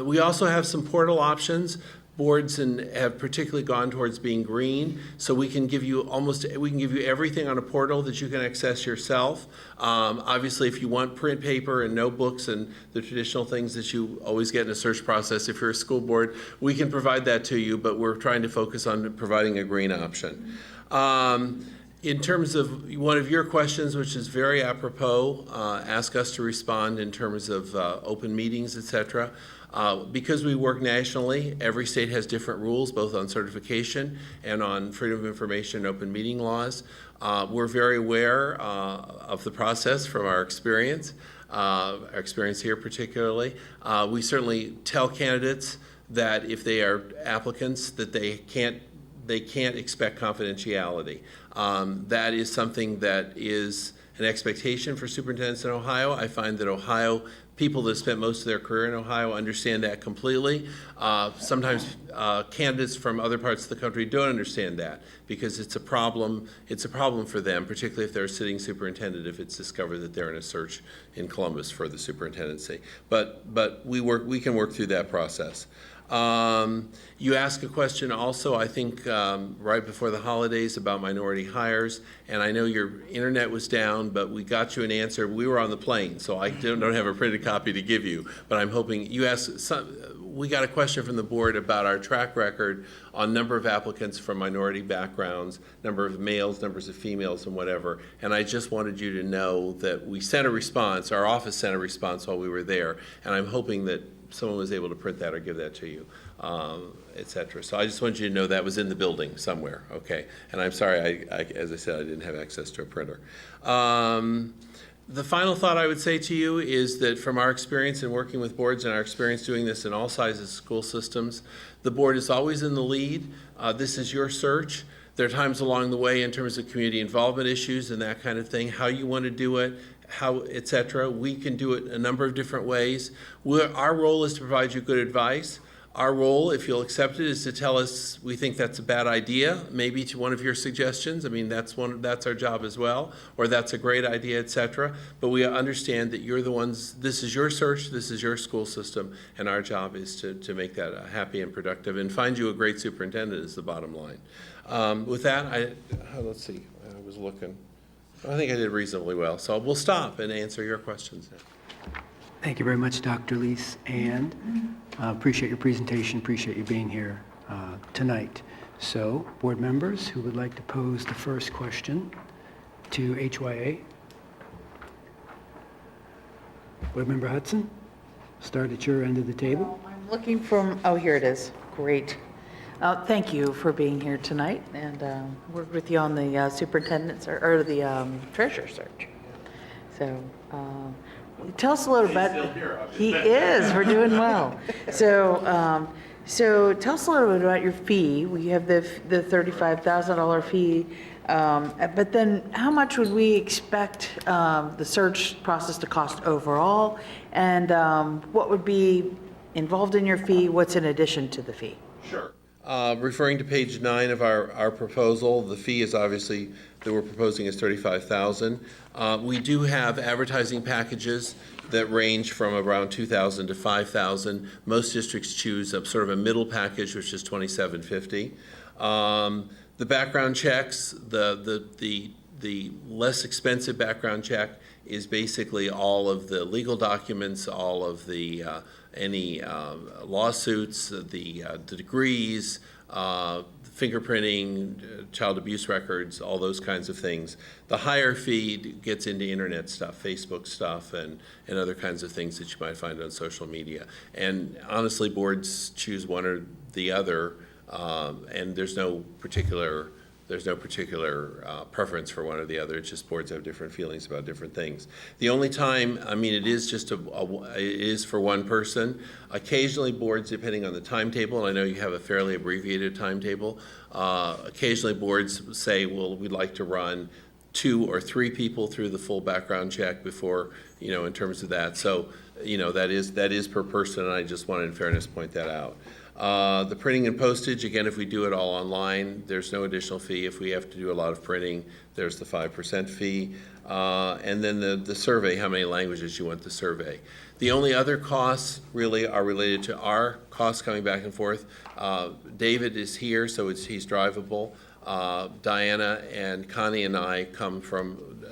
We also have some portal options. Boards have particularly gone towards being green, so we can give you everything on a portal that you can access yourself. Obviously, if you want print paper and notebooks and the traditional things that you always get in a search process, if you're a school board, we can provide that to you, but we're trying to focus on providing a green option. In terms of one of your questions, which is very apropos, ask us to respond in terms of open meetings, et cetera. Because we work nationally, every state has different rules, both on certification and on freedom of information and open meeting laws. We're very aware of the process from our experience here particularly. We certainly tell candidates that if they are applicants, that they can't expect confidentiality. That is something that is an expectation for superintendents in Ohio. I find that people that have spent most of their career in Ohio understand that completely. Sometimes candidates from other parts of the country don't understand that because it's a problem for them, particularly if they're a sitting superintendent, if it's discovered that they're in a search in Columbus for the superintendency. But we can work through that process. You asked a question also, I think, right before the holidays about minority hires, and I know your internet was down, but we got you an answer. We were on the plane, so I don't have a printed copy to give you, but I'm hoping you asked we got a question from the board about our track record on number of applicants from minority backgrounds, number of males, numbers of females, and whatever, and I just wanted you to know that we sent a response, our office sent a response while we were there, and I'm hoping that someone was able to print that or give that to you, et cetera. So I just wanted you to know that was in the building somewhere, okay? And I'm sorry, as I said, I didn't have access to a printer. The final thought I would say to you is that from our experience in working with boards and our experience doing this in all sizes of school systems, the board is always in the lead. This is your search. There are times along the way in terms of community involvement issues and that kind of thing, how you want to do it, how, et cetera. We can do it a number of different ways. Our role is to provide you good advice. Our role, if you'll accept it, is to tell us we think that's a bad idea, maybe to one of your suggestions. I mean, that's our job as well, or that's a great idea, et cetera. But we understand that you're the ones, this is your search, this is your school system, and our job is to make that happy and productive and find you a great superintendent is the bottom line. With that, let's see, I was looking. I think I did reasonably well, so we'll stop and answer your questions now. Thank you very much, Dr. Leese, and appreciate your presentation, appreciate you being here tonight. So, board members who would like to pose the first question to HYA? Board Member Hudson, start at your end of the table. I'm looking from, here it is. Great. Thank you for being here tonight and work with you on the superintendent's or the treasurer search. So tell us a little about. He is, we're doing well. So tell us a little bit about your fee. We have the $35,000 fee, but then how much would we expect the search process to cost overall? And what would be involved in your fee? What's in addition to the fee? Sure. Referring to page 9 of our proposal, the fee is obviously, that we're proposing is $35,000. We do have advertising packages that range from around $2,000 to $5,000. Most districts choose a sort of a middle package, which is $2,750. The background checks, the less expensive background check is basically all of the legal documents, all of the any lawsuits, the degrees, fingerprinting, child abuse records, all those kinds of things. The higher fee gets into internet stuff, Facebook stuff, and other kinds of things that you might find on social media. And honestly, boards choose one or the other, and there's no particular preference for one or the other. It's just boards have different feelings about different things. The only time, I mean, it is just it is for one person. Occasionally boards, depending on the timetable, and I know you have a fairly abbreviated timetable, occasionally boards say, well, we'd like to run 2 or 3 people through the full background check before, in terms of that. So, that is per person, and I just wanted in fairness to point that out. The printing and postage, again, if we do it all online, there's no additional fee. If we have to do a lot of printing, there's the 5% fee. And then the survey, how many languages you want the survey. The only other costs really are related to our costs coming back and forth. David is here, so he's drivable. Diana and Connie and I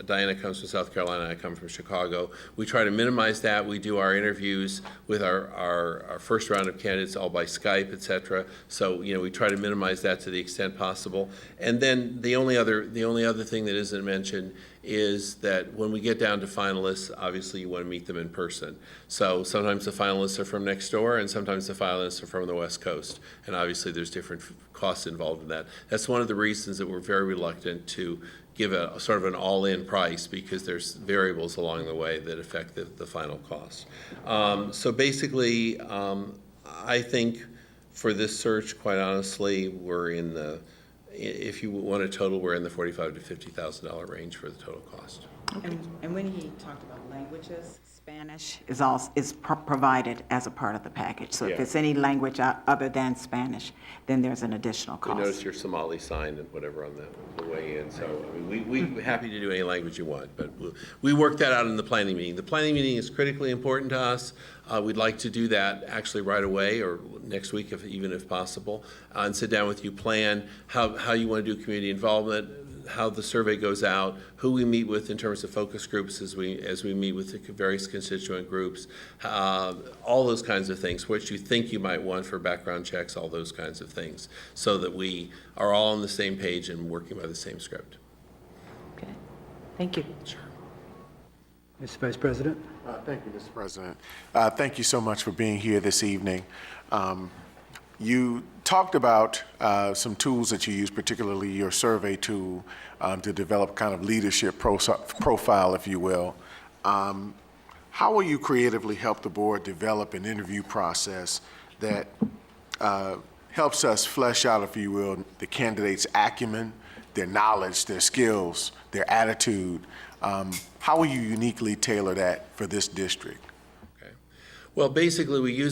Diana comes from South Carolina, I come from Chicago. We try to minimize that. We do our interviews with our first round of candidates all by Skype, et cetera. So, we try to minimize that to the extent possible. And then the only other thing that isn't mentioned is that when we get down to finalists, obviously you want to meet them in person. So sometimes the finalists are from next door, and sometimes the finalists are from the West Coast. And obviously there's different costs involved in that. That's one of the reasons that we're very reluctant to give a sort of an all-in price, because there's variables along the way that affect the final cost. So basically, I think for this search, quite honestly, we're in the, if you want a total, we're in the $45,000 to $50,000 range for the total cost. And when he talked about languages, Spanish is provided as a part of the package. So if Yeah. it's any language other than Spanish, then there's an additional We cost. noticed your Somali sign and whatever on the way in. So, I mean, we're happy to do any language you want, but we work that out in the planning meeting. The planning meeting is critically important to us. We'd like to do that actually right away or next week, even if possible, and sit down with you, plan how you want to do community involvement, how the survey goes out, who we meet with in terms of focus groups as we meet with the various constituent groups, all those kinds of things, what you think you might want for background checks, all those kinds of things, so that we are all on the same page and working by the same script. Okay, thank you. Sure. Mr. Vice President? Thank you, Mr. President. Thank you so much for being here this evening. You talked about some tools that you use, particularly your survey tool, to develop kind of leadership profile, if you will. How will you creatively help the board develop an interview process that helps us flesh out, if you will, the candidate's acumen, their knowledge, their skills, their attitude? How will you uniquely tailor that for this district? Well, basically,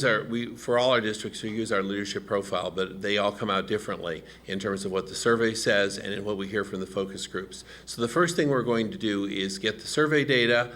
for all our districts, we use our leadership profile, but they all come out differently in terms of what the survey says and in what we hear from the focus groups. So the first thing we're going to do is get the survey data,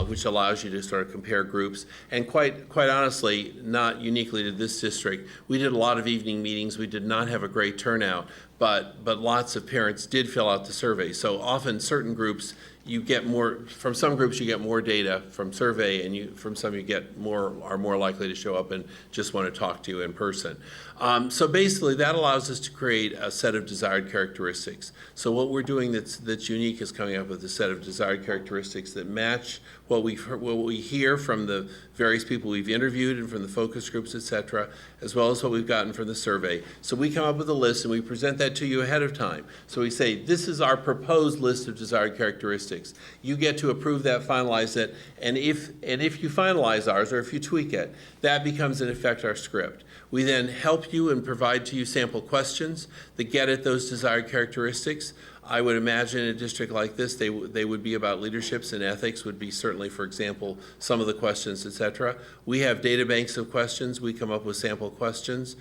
which allows you to sort of compare groups. And quite honestly, not uniquely to this district, we did a lot of evening meetings. We did not have a great turnout, but lots of parents did fill out the survey. So often certain groups, you get more, from some groups you get more data from survey, and from some you get are more likely to show up and just want to talk to you in person. So basically, that allows us to create a set of desired characteristics. So what we're doing that's unique is coming up with a set of desired characteristics that match what we hear from the various people we've interviewed and from the focus groups, et cetera, as well as what we've gotten from the survey. So we come up with a list and we present that to you ahead of time. So we say, this is our proposed list of desired characteristics. You get to approve that, finalize it, and if you finalize ours or if you tweak it, that becomes in effect our script. We then help you and provide to you sample questions that get at those desired characteristics. I would imagine in a district like this, they would be about leaderships, and ethics would be certainly, for example, some of the questions, et cetera. We have data banks of questions. We come up with sample questions.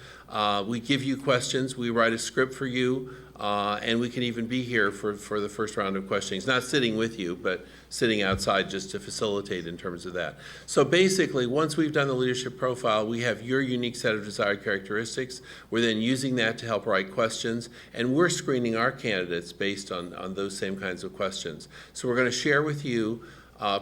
We give you questions. We write a script for you, and we can even be here for the first round of questioning. Not sitting with you, but sitting outside just to facilitate in terms of that. So basically, once we've done the leadership profile, we have your unique set of desired characteristics. We're then using that to help write questions, and we're screening our candidates based on those same kinds of questions. So we're going to share with you,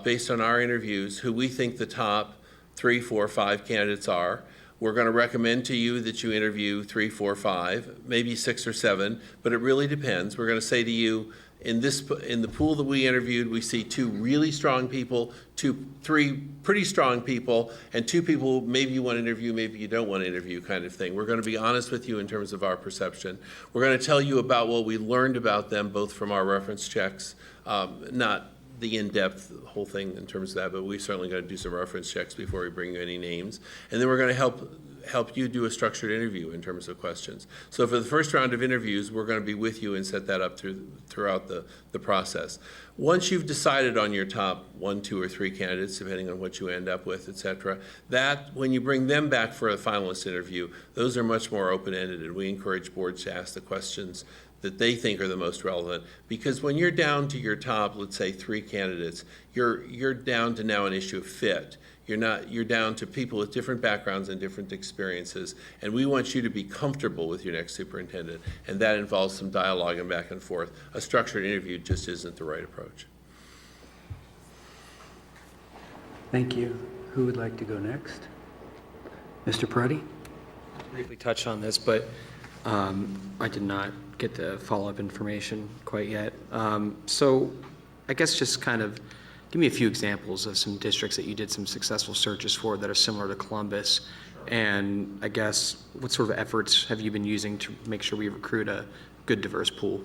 based on our interviews, who we think the top 3, 4, 5 candidates are. We're going to recommend to you that you interview 3, 4, 5, maybe 6 or 7, but it really depends. We're going to say to you, in the pool that we interviewed, we see 2 really strong people, 3 pretty strong people, and 2 people maybe you want to interview, maybe you don't want to interview kind of thing. We're going to be honest with you in terms of our perception. We're going to tell you about what we learned about them, both from our reference checks, not the in-depth whole thing in terms of that, but we certainly got to do some reference checks before we bring you any names. And then we're going to help you do a structured interview in terms of questions. So for the first round of interviews, we're going to be with you and set that up throughout the process. Once you've decided on your top 1, 2, or 3 candidates, depending on what you end up with, et cetera, that when you bring them back for a finalist interview, those are much more open-ended, and we encourage boards to ask the questions that they think are the most relevant. Because when you're down to your top, let's say 3 candidates, you're down to now an issue of fit. You're down to people with different backgrounds and different experiences, and we want you to be comfortable with your next superintendent, and that involves some dialogue and back and forth. A structured interview just isn't the right approach. Thank you. Who would like to go next? Mr. Peretti? Briefly touched on this, but I did not get the follow-up information quite yet. So I guess just kind of give me a few examples of some districts that you did some successful searches for that are similar to Columbus, and I guess what sort of efforts have you been using to make sure we recruit a good, diverse pool?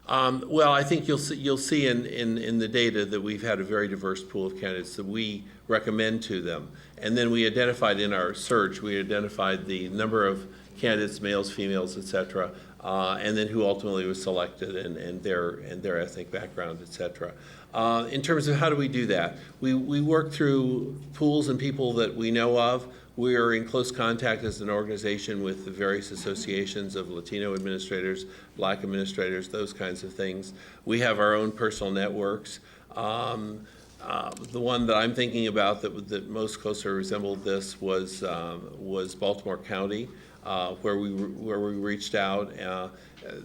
Well, I think you'll see in the data that we've had a very diverse pool of candidates that we recommend to them. And then we identified in our search, we identified the number of candidates, males, females, et cetera, and then who ultimately was selected and their ethnic background, et cetera. In terms of how do we do that, we work through pools and people that we know of. We are in close contact as an organization with the various associations of Latino administrators, Black administrators, those kinds of things. We have our own personal networks. The one that I'm thinking about that most closely resembled this was Baltimore County, where we reached out.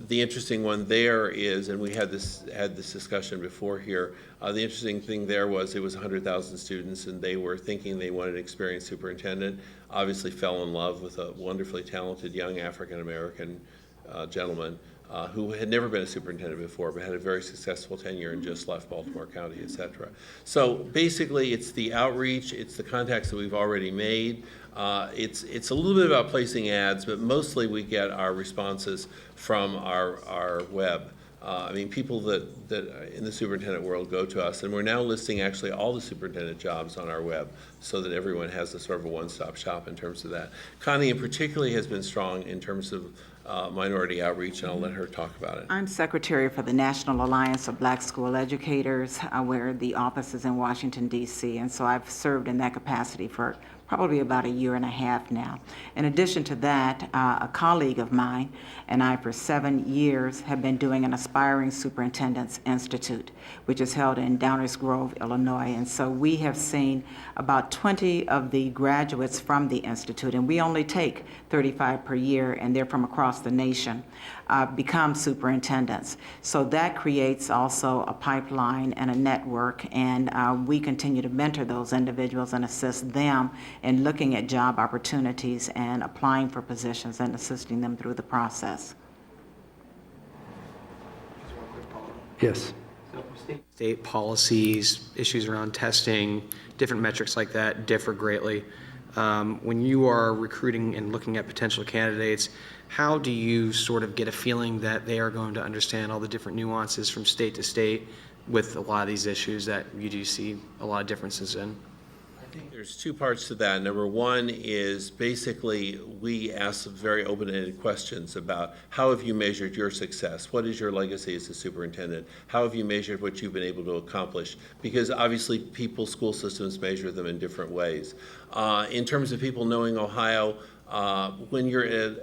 The interesting one there is, and we had this discussion before here, the interesting thing there was it was 100,000 students, and they were thinking they wanted an experienced superintendent, obviously fell in love with a wonderfully talented young African-American gentleman who had never been a superintendent before, but had a very successful tenure and just left Baltimore County, et cetera. So basically, it's the outreach, it's the contacts that we've already made. It's a little bit about placing ads, but mostly we get our responses from our web. I mean, people that in the superintendent world go to us, and we're now listing actually all the superintendent jobs on our web so that everyone has a sort of a one-stop shop in terms of that. Connie, in particular, has been strong in terms of minority outreach, and I'll let her talk about it. I'm secretary for the National Alliance of Black School Educators, where the office is in Washington, D.C., and so I've served in that capacity for probably about 1.5 years now. In addition to that, a colleague of mine and I for 7 years have been doing an Aspiring Superintendents Institute, which is held in Downers Grove, Illinois. And so we have seen about 20 of the graduates from the Institute, and we only take 35 per year, and they're from across the nation. become superintendents. So that creates also a pipeline and a network, and we continue to mentor those individuals and assist them in looking at job opportunities and applying for positions and assisting them through the process. Yes. State policies, issues around testing, different metrics like that differ greatly. When you are recruiting and looking at potential candidates, how do you sort of get a feeling that they are going to understand all the different nuances from state to state with a lot of these issues that you do see a lot of differences in? I think there's two parts to that. Number one is basically we ask very open-ended questions about how have you measured your success? What is your legacy as a superintendent? How have you measured what you've been able to accomplish? Because obviously school systems measure them in different ways. In terms of people knowing Ohio, when you're at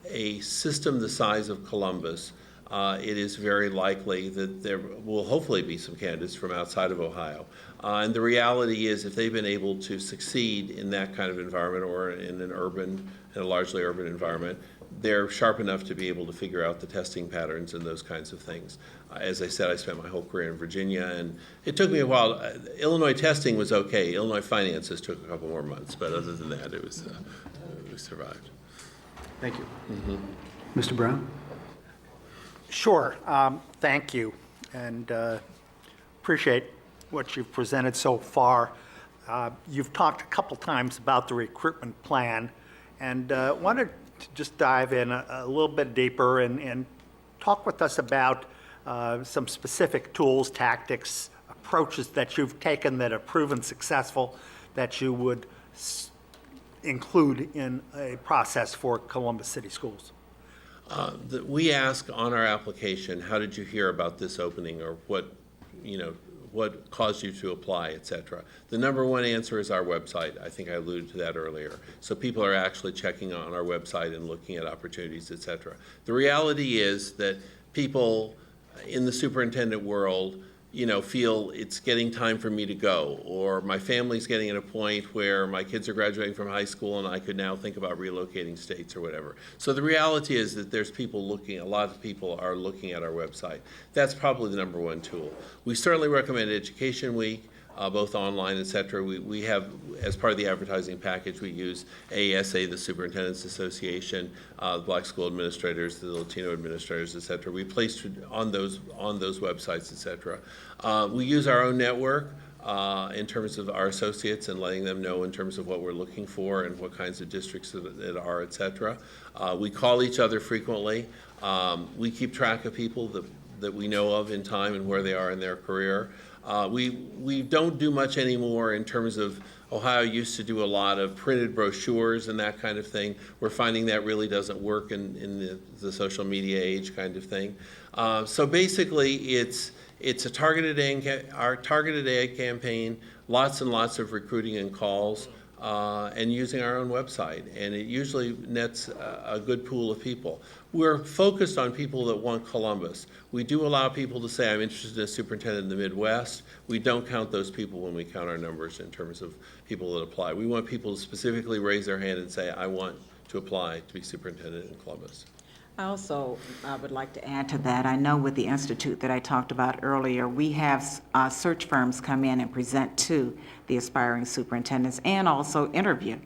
a system the size of Columbus, it is very likely that there will hopefully be some candidates from outside of Ohio. And the reality is if they've been able to succeed in that kind of environment or in a largely urban environment, they're sharp enough to be able to figure out the testing patterns and those kinds of things. As I said, I spent my whole career in Virginia, and it took me a while. Illinois testing was okay. Illinois finances took a couple more months, but other than that, we survived. Thank you. Mr. Brown? Sure. Thank you, and appreciate what you've presented so far. You've talked a couple times about the recruitment plan, and wanted to just dive in a little bit deeper and talk with us about some specific tools, tactics, approaches that you've taken that have proven successful that you would include in a process for Columbus City Schools. We ask on our application, how did you hear about this opening, or what caused you to apply, et cetera. The number one answer is our website. I think I alluded to that earlier. So people are actually checking on our website and looking at opportunities, et cetera. The reality is that people in the superintendent world feel it's getting time for me to go, or my family's getting at a point where my kids are graduating from high school and I could now think about relocating states or whatever. So the reality is that there's a lot of people are looking at our website. That's probably the number one tool. We certainly recommend Education Week, both online, et cetera. We have, as part of the advertising package, we use ASA, the Superintendent's Association, the Black School Administrators, the Latino Administrators, et cetera. We placed on those websites, et cetera. We use our own network in terms of our associates and letting them know in terms of what we're looking for and what kinds of districts that are, et cetera. We call each other frequently. We keep track of people that we know of in time and where they are in their career. We don't do much anymore in terms of Ohio used to do a lot of printed brochures and that kind of thing. We're finding that really doesn't work in the social media age kind of thing. So basically, it's a targeted ad campaign, lots and lots of recruiting and calls, and using our own website. And it usually nets a good pool of people. We're focused on people that want Columbus. We do allow people to say, I'm interested in a superintendent in the Midwest. We don't count those people when we count our numbers in terms of people that apply. We want people to specifically raise their hand and say, I want to apply to be superintendent in Columbus. I also would like to add to that. I know with the institute that I talked about earlier, we have search firms come in and present to the aspiring superintendents and also interview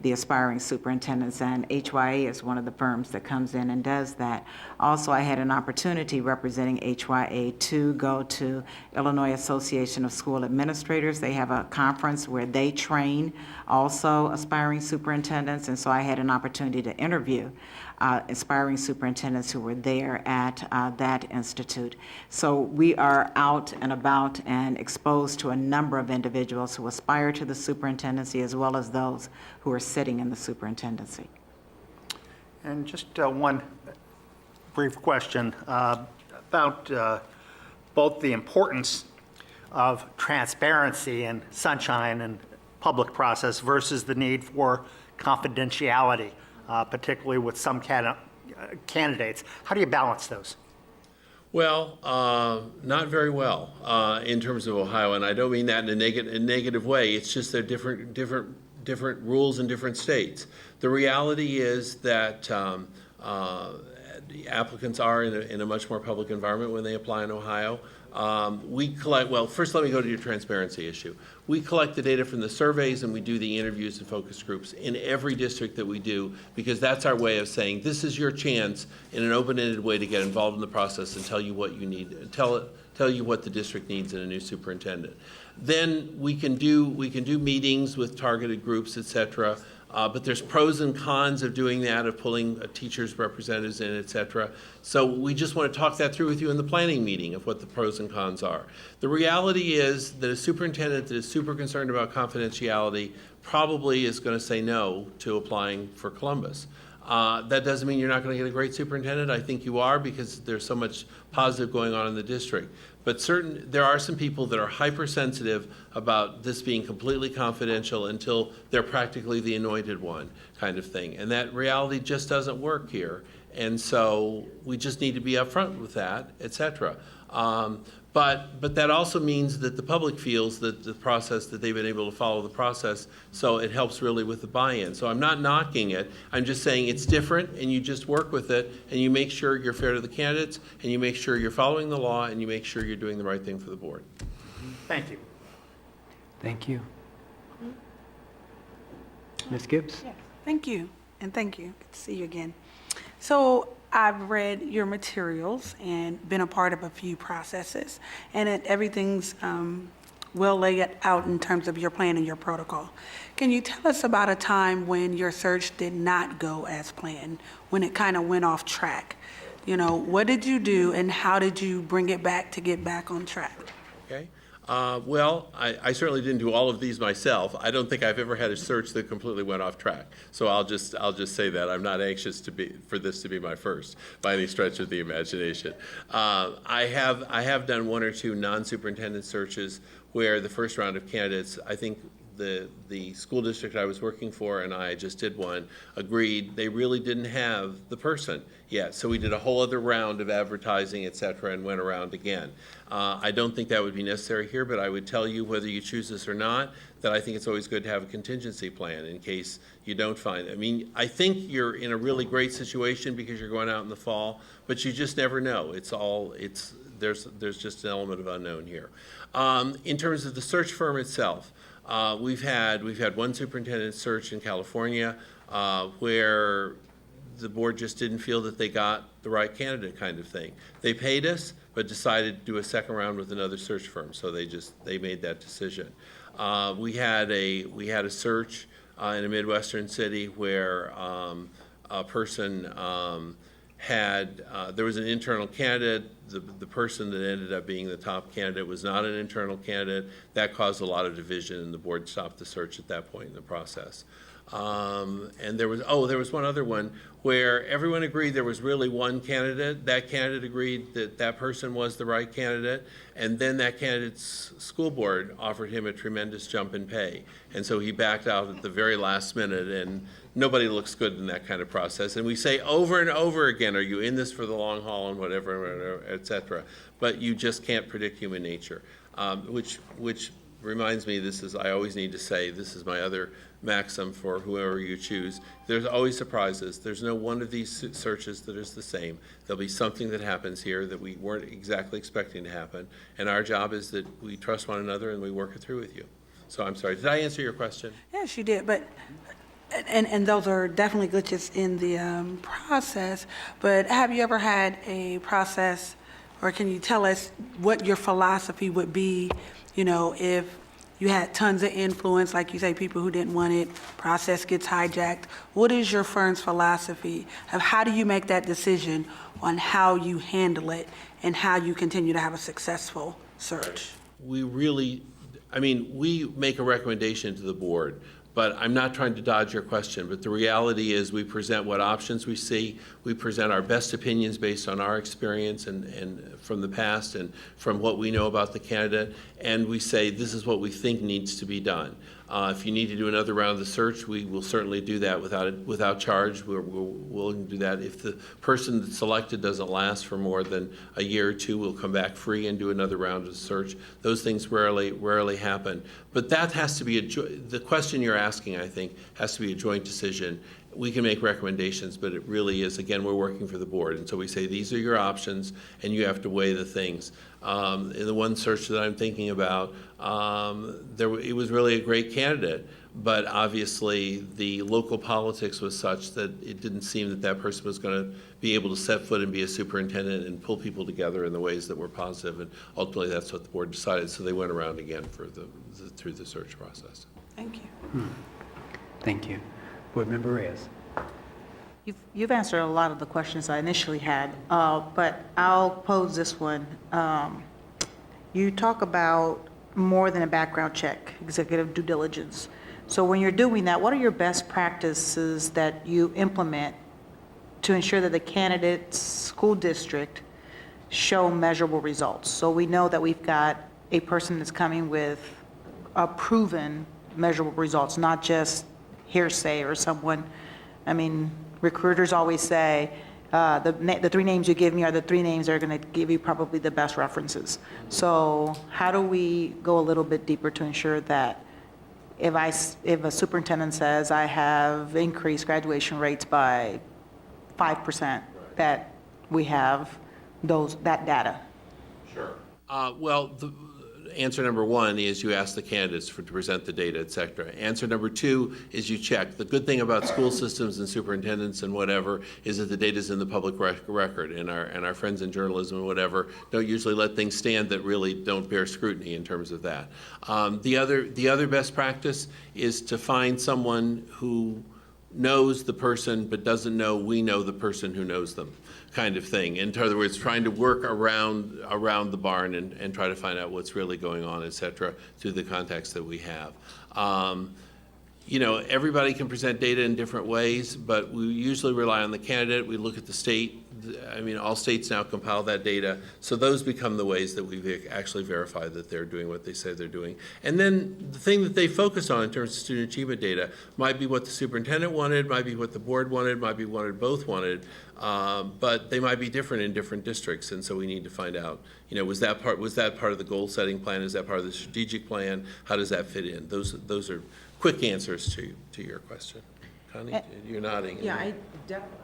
the aspiring superintendents, and HYA is one of the firms that comes in and does that. Also, I had an opportunity representing HYA to go to Illinois Association of School Administrators. They have a conference where they train also aspiring superintendents, and so I had an opportunity to interview aspiring superintendents who were there at that institute. So we are out and about and exposed to a number of individuals who aspire to the superintendency as well as those who are sitting in the superintendency. And just one brief question about both the importance of transparency and sunshine and public process versus the need for confidentiality, particularly with some candidates. How do you balance those? Well, not very well in terms of Ohio, and I don't mean that in a negative way. It's just they're different rules in different states. The reality is that applicants are in a much more public environment when they apply in Ohio. We collect, well, first let me go to your transparency issue. We collect the data from the surveys and we do the interviews and focus groups in every district that we do, because that's our way of saying this is your chance in an open-ended way to get involved in the process and tell you what you need, tell you what the district needs in a new superintendent. Then we can do meetings with targeted groups, et cetera. But there's pros and cons of doing that, of pulling teachers' representatives in, et cetera. So we just want to talk that through with you in the planning meeting of what the pros and cons are. The reality is that a superintendent that is super concerned about confidentiality probably is going to say no to applying for Columbus. That doesn't mean you're not going to get a great superintendent. I think you are, because there's so much positive going on in the district. But there are some people that are hypersensitive about this being completely confidential until they're practically the anointed one, kind of thing. And that reality just doesn't work here. And so we just need to be upfront with that, et cetera. But that also means that the public feels that the process, that they've been able to follow the process, so it helps really with the buy-in. So I'm not knocking it. I'm just saying it's different, and you just work with it, and you make sure you're fair to the candidates, and you make sure you're following the law, and you make sure you're doing the right thing for the board. Thank you. Thank you. Ms. Gibbs? Yes, thank you, and thank you. Good to see you again. So I've read your materials and been a part of a few processes, and everything's well laid out in terms of your plan and your protocol. Can you tell us about a time when your search did not go as planned, when it kind of went off track? You know, what did you do and how did you bring it back to get back on track? Okay. Well, I certainly didn't do all of these myself. I don't think I've ever had a search that completely went off track. So I'll just say that I'm not anxious for this to be my first by any stretch of the imagination. I have done one or two non-superintendent searches where the first round of candidates, I think the school district I was working for, and I just did one, agreed they really didn't have the person yet. So we did a whole other round of advertising, et cetera, and went around again. I don't think that would be necessary here, but I would tell you, whether you choose this or not, that I think it's always good to have a contingency plan in case you don't find it. I mean, I think you're in a really great situation because you're going out in the fall, but you just never know. There's just an element of unknown here. In terms of the search firm itself, we've had one superintendent search in California where the board just didn't feel that they got the right candidate, kind of thing. They paid us, but decided to do a second round with another search firm, so they made that decision. We had a search in a Midwestern city where a person there was an internal candidate. The person that ended up being the top candidate was not an internal candidate. That caused a lot of division, and the board stopped the search at that point in the process. And there was one other one where everyone agreed there was really one candidate. That candidate agreed that that person was the right candidate, and then that candidate's school board offered him a tremendous jump in pay. And so he backed out at the very last minute, and nobody looks good in that kind of process. And we say over and over again, are you in this for the long haul and whatever, et cetera. But you just can't predict human nature, which reminds me, I always need to say, this is my other maxim for whoever you choose. There's always surprises. There's no one of these searches that is the same. There'll be something that happens here that we weren't exactly expecting to happen. And our job is that we trust one another and we work it through with you. So I'm sorry, did I answer your question? Yes, you did, but, and those are definitely glitches in the process, but have you ever had a process, or can you tell us what your philosophy would be, you know, if you had tons of influence, like you say, people who didn't want it, process gets hijacked. What is your firm's philosophy of how do you make that decision on how you handle it and how you continue to have a successful search? We make a recommendation to the board, but I'm not trying to dodge your question, but the reality is we present what options we see. We present our best opinions based on our experience and from the past and from what we know about the candidate, and we say this is what we think needs to be done. If you need to do another round of the search, we will certainly do that without charge. We're willing to do that. If the person that's selected doesn't last for more than a year or two, we'll come back free and do another round of the search. Those things rarely happen. But that has to be the question you're asking, I think, has to be a joint decision we can make recommendations, but it really is, again, we're working for the board. And so we say, these are your options, and you have to weigh the things. In the one search that I'm thinking about, it was really a great candidate, but obviously the local politics was such that it didn't seem that that person was going to be able to set foot and be a superintendent and pull people together in the ways that were positive. And ultimately, that's what the board decided. So they went around again for through the search process. Thank you. Thank you. Board Member Reyes. You've answered a lot of the questions I initially had, but I'll pose this one. You talk about more than a background check, executive due diligence. So when you're doing that, what are your best practices that you implement to ensure that the candidate's school district show measurable results? So we know that we've got a person that's coming with a proven measurable results, not just hearsay or someone. I mean, recruiters always say, the three names you give me are the three names that are going to give you probably the best references. So how do we go a little bit deeper to ensure that if a superintendent says I have increased graduation rates by 5%, that we have that data? Sure. Well, answer number one is you ask the candidates to present the data, et cetera. Answer number two is you check. The good thing about school systems and superintendents and whatever is that the data is in the public record, and our friends in journalism and whatever don't usually let things stand that really don't bear scrutiny in terms of that. The other best practice is to find someone who knows the person but doesn't know we know the person who knows them, kind of thing. In other words, trying to work around the barn and try to find out what's really going on, et cetera, through the context that we have. You know, everybody can present data in different ways, but we usually rely on the candidate. We look at the state. I mean, all states now compile that data. So those become the ways that we actually verify that they're doing what they say they're doing. And then the thing that they focus on in terms of student achievement data might be what the superintendent wanted, might be what the board wanted, might be what both wanted, but they might be different in different districts. And so we need to find out, you know, was that part of the goal setting plan? Is that part of the strategic plan? How does that fit in? Those are quick answers to your question. Connie, you're nodding. Yeah, I definitely.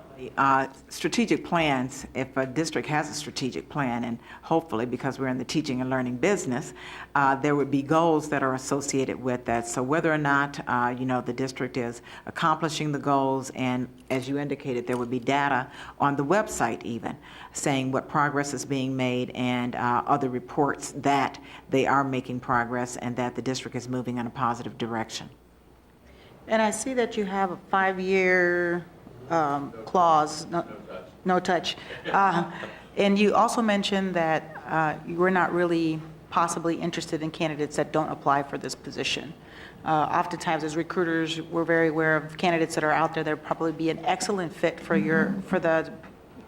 Strategic plans, if a district has a strategic plan, and hopefully because we're in the teaching and learning business, there would be goals that are associated with that. So whether or not, you know, the district is accomplishing the goals, and as you indicated, there would be data on the website even saying what progress is being made and other reports that they are making progress and that the district is moving in a positive direction. And I see that you have a 5-year clause, no touch. And you also mentioned that you were not really possibly interested in candidates that don't apply for this position. Oftentimes, as recruiters, we're very aware of candidates that are out there that would probably be an excellent fit for the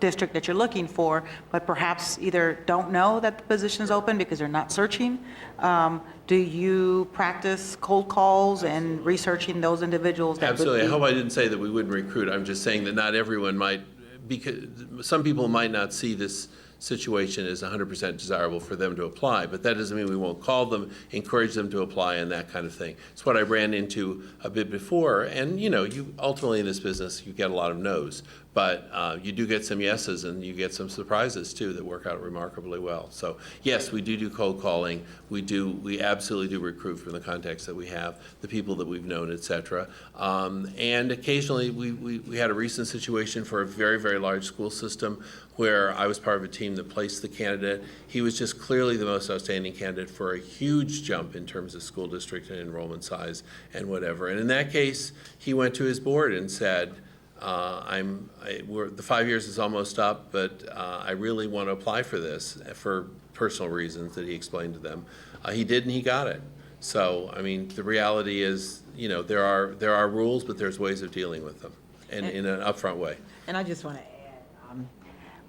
district that you're looking for, but perhaps either don't know that the position is open because they're not searching. Do you practice cold calls and researching those individuals? Absolutely. I hope I didn't say that we wouldn't recruit. I'm just saying that not everyone might, because some people might not see this situation as 100% desirable for them to apply, but that doesn't mean we won't call them, encourage them to apply, and that kind of thing. It's what I ran into a bit before, and you know, you ultimately in this business, you get a lot of no's, but you do get some yeses, and you get some surprises too that work out remarkably well. So yes, we do cold calling. We absolutely do recruit from the context that we have, the people that we've known, et cetera. And occasionally, we had a recent situation for a very, very large school system where I was part of a team that placed the candidate. He was just clearly the most outstanding candidate for a huge jump in terms of school district and enrollment size and whatever. And in that case, he went to his board and said, the 5 years is almost up, but I really want to apply for this for personal reasons that he explained to them. He did, and he got it. So, I mean, the reality is, you know, there are rules, but there's ways of dealing with them, and in an upfront way. And I just want to add,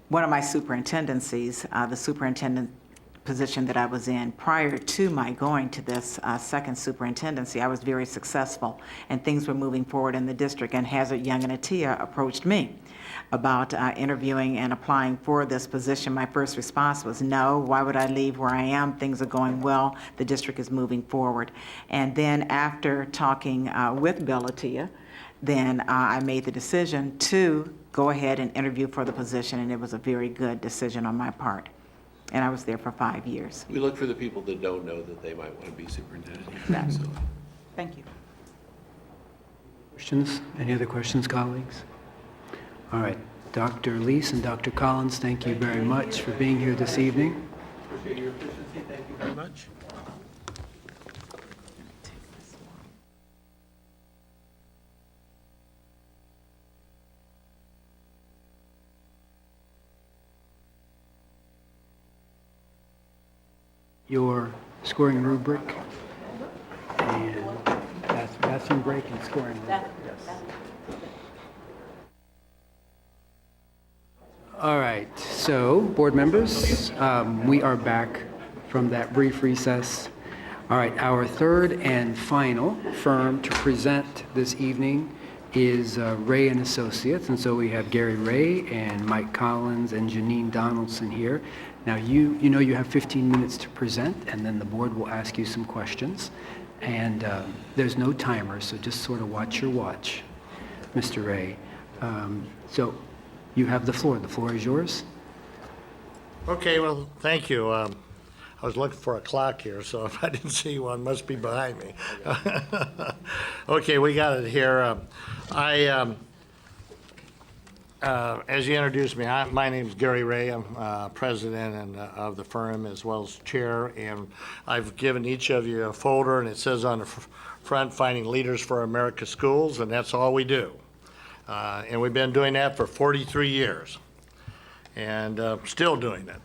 one of my superintendencies, the superintendent position that I was in prior to my going to this second superintendency, I was very successful and things were moving forward in the district, and Hazard Young and Atia approached me about interviewing and applying for this position. My first response was no, why would I leave where I am? Things are going well, the district is moving forward. And then after talking with Bill Atia, then I made the decision to go ahead and interview for the position, and it was a very good decision on my part. And I was there for 5 years. We look for the people that don't know that they might want to be superintendent. So, Thank you. Questions? Any other questions, colleagues? All right, Dr. Leese and Dr. Collins, thank you very much for being here this evening. appreciate your efficiency. Thank you very much. Your scoring rubric and bathroom break and scoring rubric. Yes. All right, so board members, we are back from that brief recess. All right, our third and final firm to present this evening is Ray and Associates, and so we have Gary Ray and Mike Collins and Janine Donaldson here. Now you know you have 15 minutes to present, and then the board will ask you some questions. And there's no timer, so just sort of watch your watch, Mr. Ray. So you have the floor. The floor is yours. Okay, well, thank you. I was looking for a clock here, so if I didn't see one, it must be behind me. Okay, we got it here. As you introduced me, my name is Gary Ray. I'm president of the firm as well as chair, and I've given each of you a folder, and it says on the front, Finding Leaders for America's Schools, and that's all we do. And we've been doing that for 43 years, and still doing it.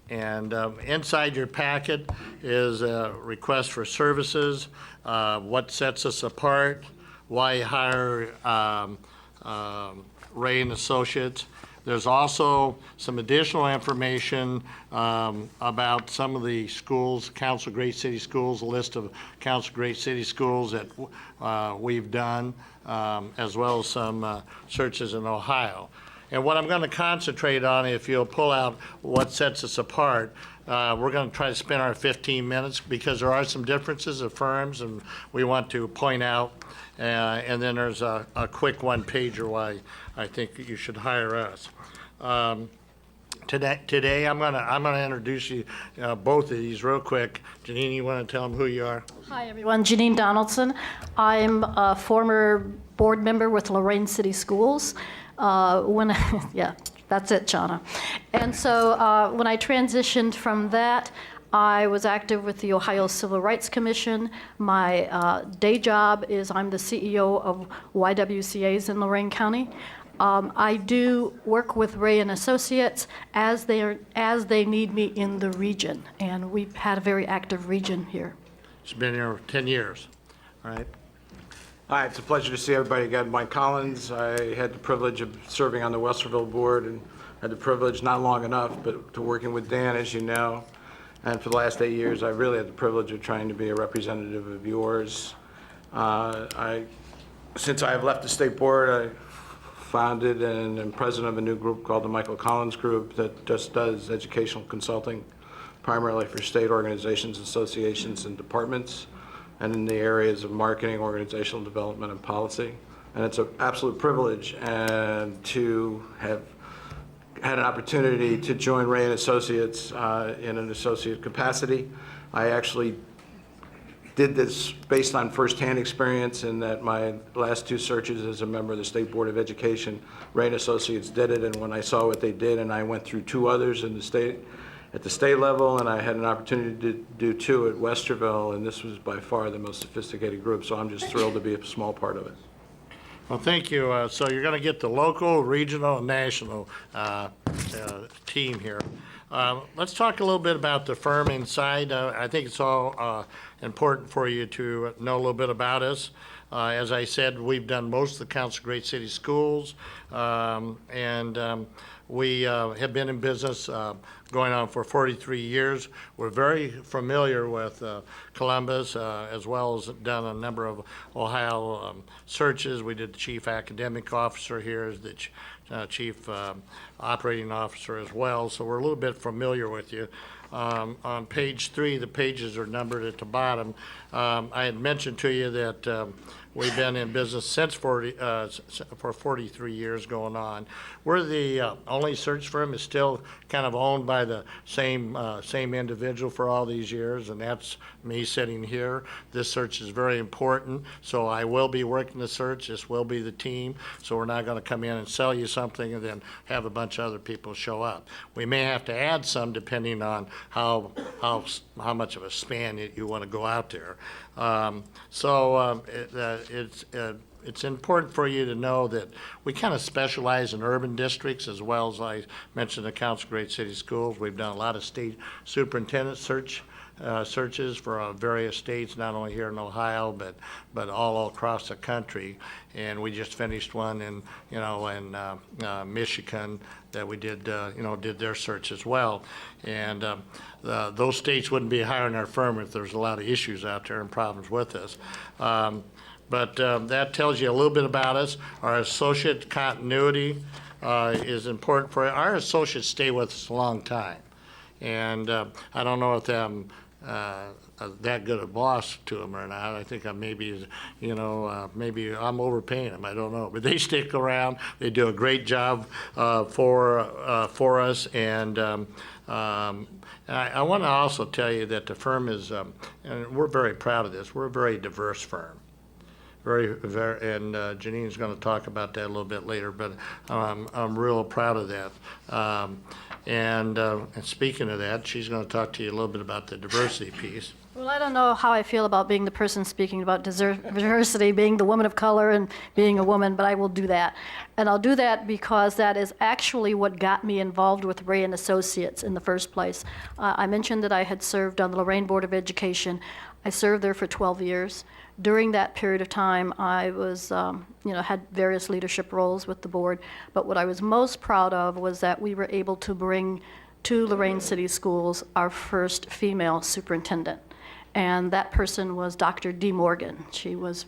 And inside your packet is a request for services, what sets us apart, why hire Ray and Associates. There's also some additional information about some of the schools, Council Great City Schools, a list of Council Great City Schools that we've done, as well as some searches in Ohio. And what I'm going to concentrate on, if you'll pull out what sets us apart, we're going to try to spend our 15 minutes because there are some differences of firms, and we want to point out. And then there's a quick one-pager why I think you should hire us. Today I'm gonna introduce you both of these real quick. Janine, you want to tell them who you are? Hi, everyone. Janine Donaldson. I'm a former board member with Lorraine City Schools. Yeah, that's it, Jana. And so when I transitioned from that, I was active with the Ohio Civil Rights Commission. My day job is I'm the CEO of YWCAs in Lorraine County. I do work with Ray and Associates as they need me in the region, and we've had a very active region here. She's been here 10 years, all right? Hi, it's a pleasure to see everybody again. Mike Collins. I had the privilege of serving on the Westerville board and had the privilege, not long enough, but to working with Dan, as you know. And for the last 8 years, I really had the privilege of trying to be a representative of yours. Since I have left the state board, I founded and am president of a new group called the Michael Collins Group that just does educational consulting, primarily for state organizations, associations, and departments, and in the areas of marketing, organizational development, and policy. And it's an absolute privilege and to have had an opportunity to join Ray and Associates in an associate capacity. I actually did this based on firsthand experience in that my last two searches as a member of the State Board of Education, Ray and Associates did it, and when I saw what they did, and I went through two others in the state, at the state level, and I had an opportunity to do two at Westerville, and this was by far the most sophisticated group, so I'm just thrilled to be a small part of it. Well, thank you. So you're going to get the local, regional, and national team here. Let's talk a little bit about the firm inside. I think it's all important for you to know a little bit about us. As I said, we've done most of the Council Great City Schools, and we have been in business going on for 43 years. We're very familiar with Columbus, as well as done a number of Ohio searches. We did the chief academic officer here, as the chief operating officer as well, so we're a little bit familiar with you. On page 3, the pages are numbered at the bottom. I had mentioned to you that We've been in business since for 43 years going on. We're the only search firm that's still kind of owned by the same individual for all these years, and that's me sitting here. This search is very important, so I will be working the search. This will be the team, so we're not going to come in and sell you something and then have a bunch of other people show up. We may have to add some depending on how much of a span you want to go out there. It's important for you to know that we kind of specialize in urban districts as well as I mentioned the Council of Great City Schools. We've done a lot of state superintendent searches for various states, not only here in Ohio, but all across the country. And we just finished one in Michigan that we did their search as well. And those states wouldn't be hiring our firm if there's a lot of issues out there and problems with us. But that tells you a little bit about us. Our associate continuity is important for our associates stay with us a long time. And I don't know if I'm that good a boss to them or not. I think I maybe I'm overpaying them. I don't know, but they stick around. They do a great job for us. And I want to also tell you that the firm is, and we're very proud of this. We're a very diverse firm. Very, and Janine's going to talk about that a little bit later, but I'm real proud of that. And speaking of that, she's going to talk to you a little bit about the diversity piece. Well, I don't know how I feel about being the person speaking about diversity, being the woman of color and being a woman, but I will do that. And I'll do that because that is actually what got me involved with Ray and Associates in the first place. I mentioned that I had served on the Lorraine Board of Education. I served there for 12 years. During that period of time, I was, had various leadership roles with the board, but what I was most proud of was that we were able to bring to Lorraine City Schools our first female superintendent. And that person was Dr. Dee Morgan. She was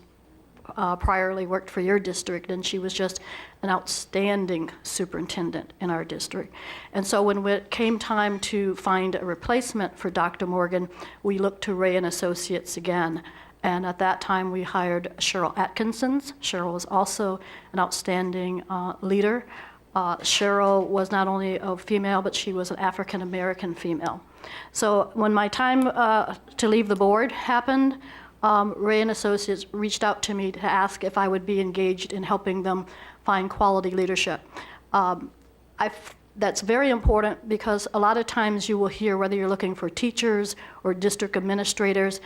priorly worked for your district, and she was just an outstanding superintendent in our district. And so when it came time to find a replacement for Dr. Morgan, we looked to Ray and Associates again. And at that time, we hired Cheryl Atkinson. Cheryl was also an outstanding leader. Cheryl was not only a female, but she was an African-American female. So when my time to leave the board happened, Ray and Associates reached out to me to ask if I would be engaged in helping them find quality leadership. That's very important because a lot of times you will hear, whether you're looking for teachers or district administrators,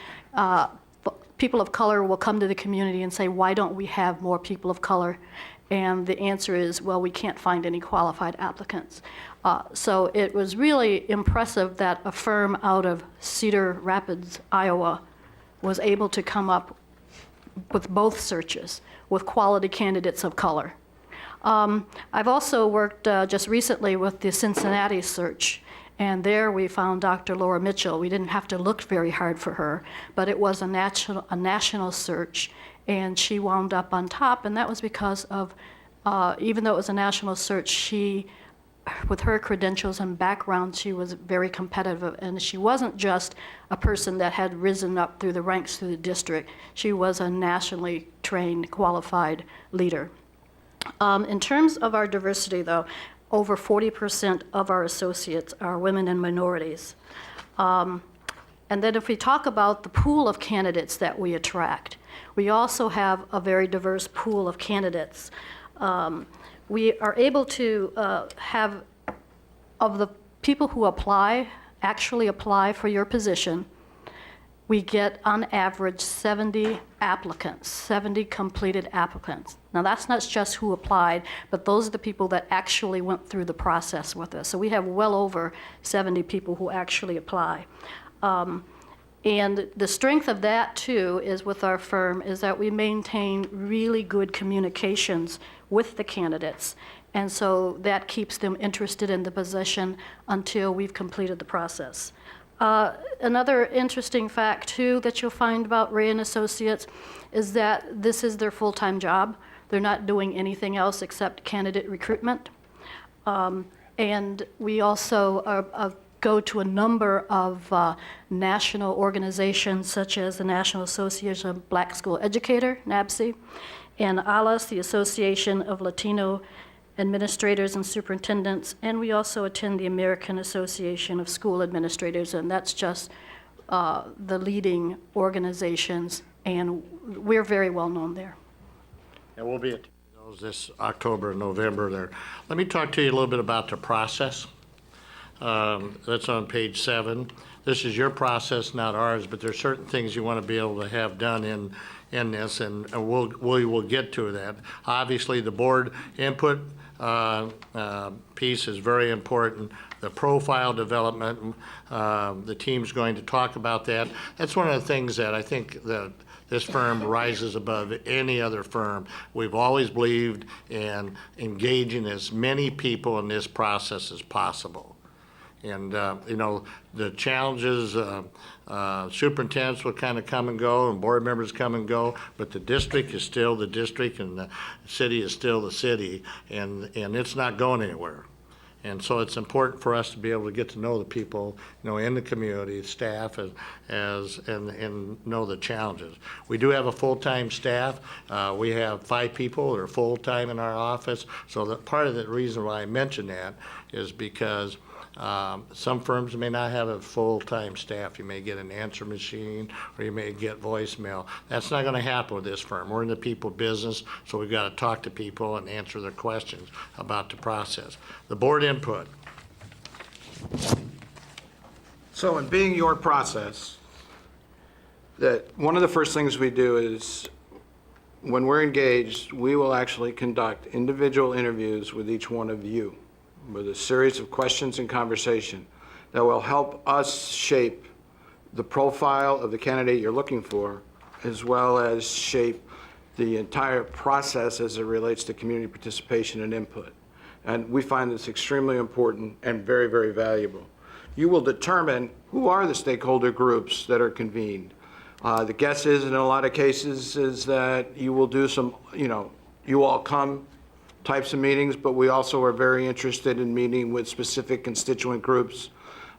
people of color will come to the community and say, why don't we have more people of color? And the answer is, well, we can't find any qualified applicants. So it was really impressive that a firm out of Cedar Rapids, Iowa, was able to come up with both searches with quality candidates of color. I've also worked just recently with the Cincinnati search. And there we found Dr. Laura Mitchell. We didn't have to look very hard for her, but it was a national search, and she wound up on top, and that was because of, even though it was a national search, with her credentials and background, she was very competitive, and she wasn't just a person that had risen up through the ranks through the district. She was a nationally trained, qualified leader. In terms of our diversity, though, over 40% of our associates are women and minorities. And then if we talk about the pool of candidates that we attract, we also have a very diverse pool of candidates. We are able to have, of the people who actually apply for your position, we get on average 70 applicants, 70 completed applicants. Now that's not just who applied, but those are the people that actually went through the process with us. So we have well over 70 people who actually apply. And the strength of that too is with our firm is that we maintain really good communications with the candidates. And so that keeps them interested in the position until we've completed the process. Another interesting fact, too, that you'll find about Ray and Associates is that this is their full-time job. They're not doing anything else except candidate recruitment. And we also go to a number of national organizations such as the National Association of Black School Educator, NABC, and ALAS, the Association of Latino Administrators and Superintendents, and we also attend the American Association of School Administrators, and that's just the leading organizations, and we're very well known there. And we'll be at those this October and November there. Let me talk to you a little bit about the process. That's on page 7. This is your process, not ours, but there's certain things you want to be able to have done in this, and we will get to that. Obviously, the board input piece is very important. The profile development, the team's going to talk about that. That's one of the things that I think that this firm rises above any other firm. We've always believed in engaging as many people in this process as possible. And, you know, the challenges, superintendents will kind of come and go, and board members come and go, but the district is still the district, and the city is still the city, and it's not going anywhere. And so it's important for us to be able to get to know the people, you know, in the community, staff, and know the challenges. We do have a full-time staff. We have 5 people that are full-time in our office. So that part of the reason why I mention that is because some firms may not have a full-time staff. You may get an answer machine, or you may get voicemail. That's not going to happen with this firm. We're in the people business, so we've got to talk to people and answer their questions about the process. The board input. So in being your process, that one of the first things we do is when we're engaged, we will actually conduct individual interviews with each one of you, with a series of questions and conversation that will help us shape the profile of the candidate you're looking for, as well as shape the entire process as it relates to community participation and input. And we find this extremely important and very, very valuable. You will determine who are the stakeholder groups that are convened. The guess is, in a lot of cases, is that you will do some, you know, you all come types of meetings, but we also are very interested in meeting with specific constituent groups.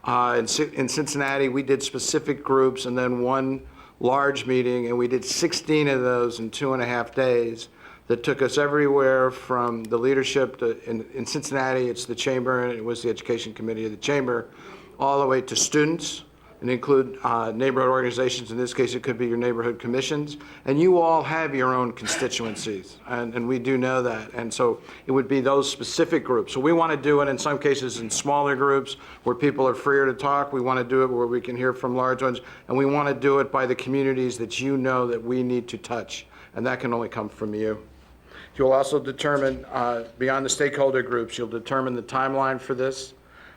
In Cincinnati, we did specific groups and then one large meeting, and we did 16 of those in 2.5 days that took us everywhere from the leadership to, in Cincinnati, it's the chamber, and it was the education committee of the chamber, all the way to students, and include neighborhood organizations. In this case, it could be your neighborhood commissions. And you all have your own constituencies, and we do know that. And so it would be those specific groups. So we want to do it in some cases in smaller groups where people are freer to talk. We want to do it where we can hear from large ones. And we want to do it by the communities that you know that we need to touch. And that can only come from you. You'll also determine, beyond the stakeholder groups, you'll determine the timeline for this.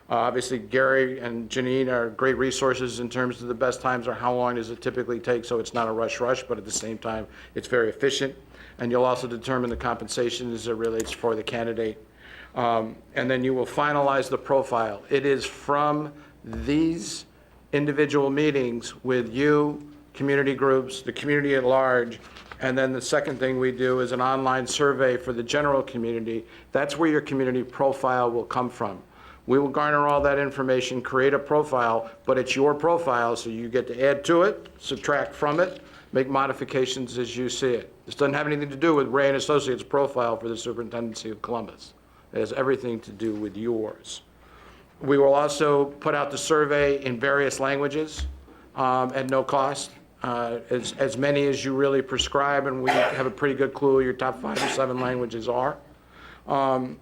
Obviously, Gary and Janine are great resources in terms of the best times or how long does it typically take, so it's not a rush, but at the same time, it's very efficient. And you'll also determine the compensation as it relates for the candidate. And then you will finalize the profile. It is from these individual meetings with you, community groups, the community at large, and then the second thing we do is an online survey for the general community. That's where your community profile will come from. We will garner all that information, create a profile, but it's your profile, so you get to add to it, subtract from it, make modifications as you see it. This doesn't have anything to do with Ray and Associates' profile for the Superintendency of Columbus. It has everything to do with yours. We will also put out the survey in various languages at no cost, as many as you really prescribe, and we have a pretty good clue what your top 5 or 7 languages are.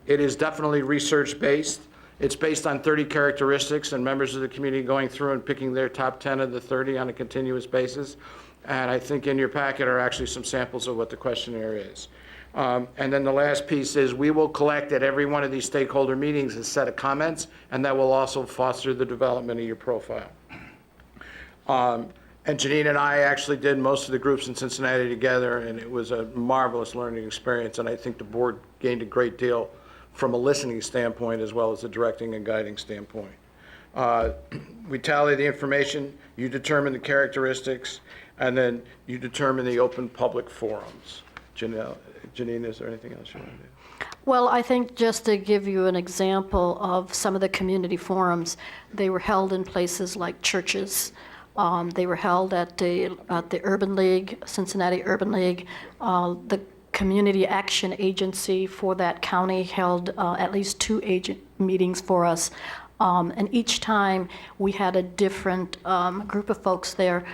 It is definitely research-based. It's based on 30 characteristics and members of the community going through and picking their top 10 of the 30 on a continuous basis. And I think in your packet are actually some samples of what the questionnaire is. And then the last piece is we will collect at every one of these stakeholder meetings a set of comments, and that will also foster the development of your profile. And Janine and I actually did most of the groups in Cincinnati together, and it was a marvelous learning experience, and I think the board gained a great deal from a listening standpoint as well as a directing and guiding standpoint. We tally the information, you determine the characteristics, and then you determine the open public forums. Janine, is there anything else you want to do? Well, I think just to give you an example of some of the community forums, they were held in places like churches. They were held at the Urban League, Cincinnati Urban League. The Community Action Agency for that county held at least 2 meetings for us. And each time we had a different group of folks there.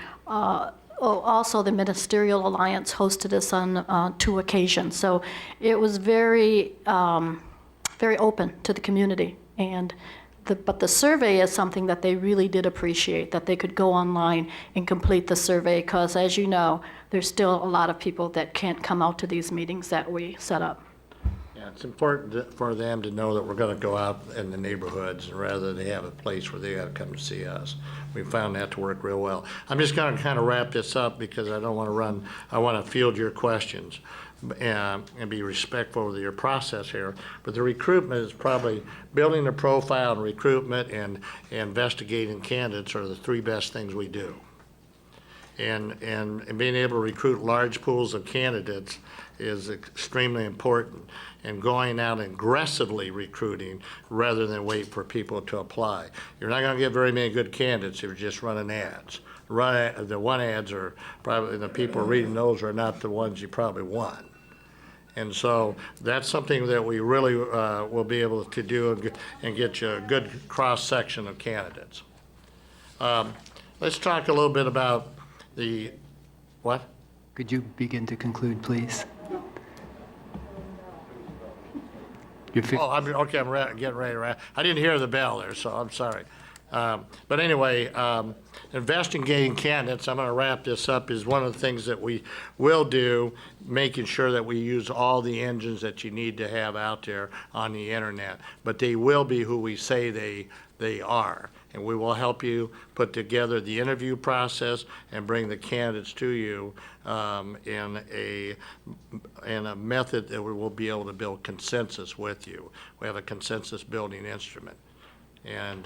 Also, the Ministerial Alliance hosted us on 2 occasions. So it was very, very open to the community. But the survey is something that they really did appreciate, that they could go online and complete the survey, because as you know, there's still a lot of people that can't come out to these meetings that we set up. Yeah, it's important for them to know that we're going to go out in the neighborhoods, and rather they have a place where they got to come to see us. We found that to work real well. I'm just going to kind of wrap this up because I don't want to run. I want to field your questions and be respectful of your process here. But the recruitment is probably building the profile and recruitment and investigating candidates are the 3 best things we do. And being able to recruit large pools of candidates is extremely important, and going out and aggressively recruiting rather than wait for people to apply. You're not going to get very many good candidates if you're just running ads. The one ads are probably, the people reading those are not the ones you probably want. And so that's something that we really will be able to do and get you a good cross-section of candidates. Let's talk a little bit about the, what? Could you begin to conclude, please? Oh, I'm getting ready to wrap. I didn't hear the bell there, so I'm sorry. But anyway, investigating candidates, I'm going to wrap this up, is one of the things that we will do, making sure that we use all the engines that you need to have out there on the internet. But they will be who we say they are. And we will help you put together the interview process and bring the candidates to you in a method that we will be able to build consensus with you. We have a consensus building instrument. And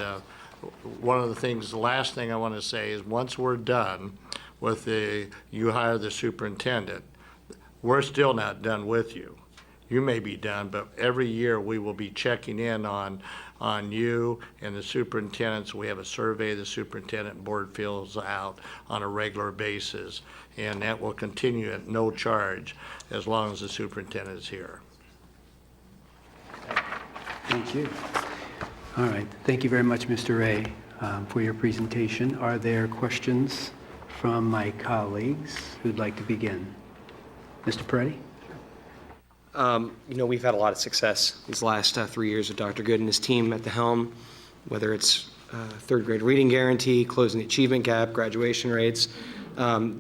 one of the things, the last thing I want to say is once we're done with you hire the superintendent, we're still not done with you. You may be done, but every year we will be checking in on you and the superintendents. We have a survey the superintendent board fills out on a regular basis, and that will continue at no charge as long as the superintendent is here. Thank you. All right. Thank you very much, Mr. Ray, for your presentation. Are there questions from my colleagues who'd like to begin? Mr. Peretti? You know, we've had a lot of success these last 3 years with Dr. Good and his team at the helm, whether it's third grade reading guarantee, closing the achievement gap, graduation rates.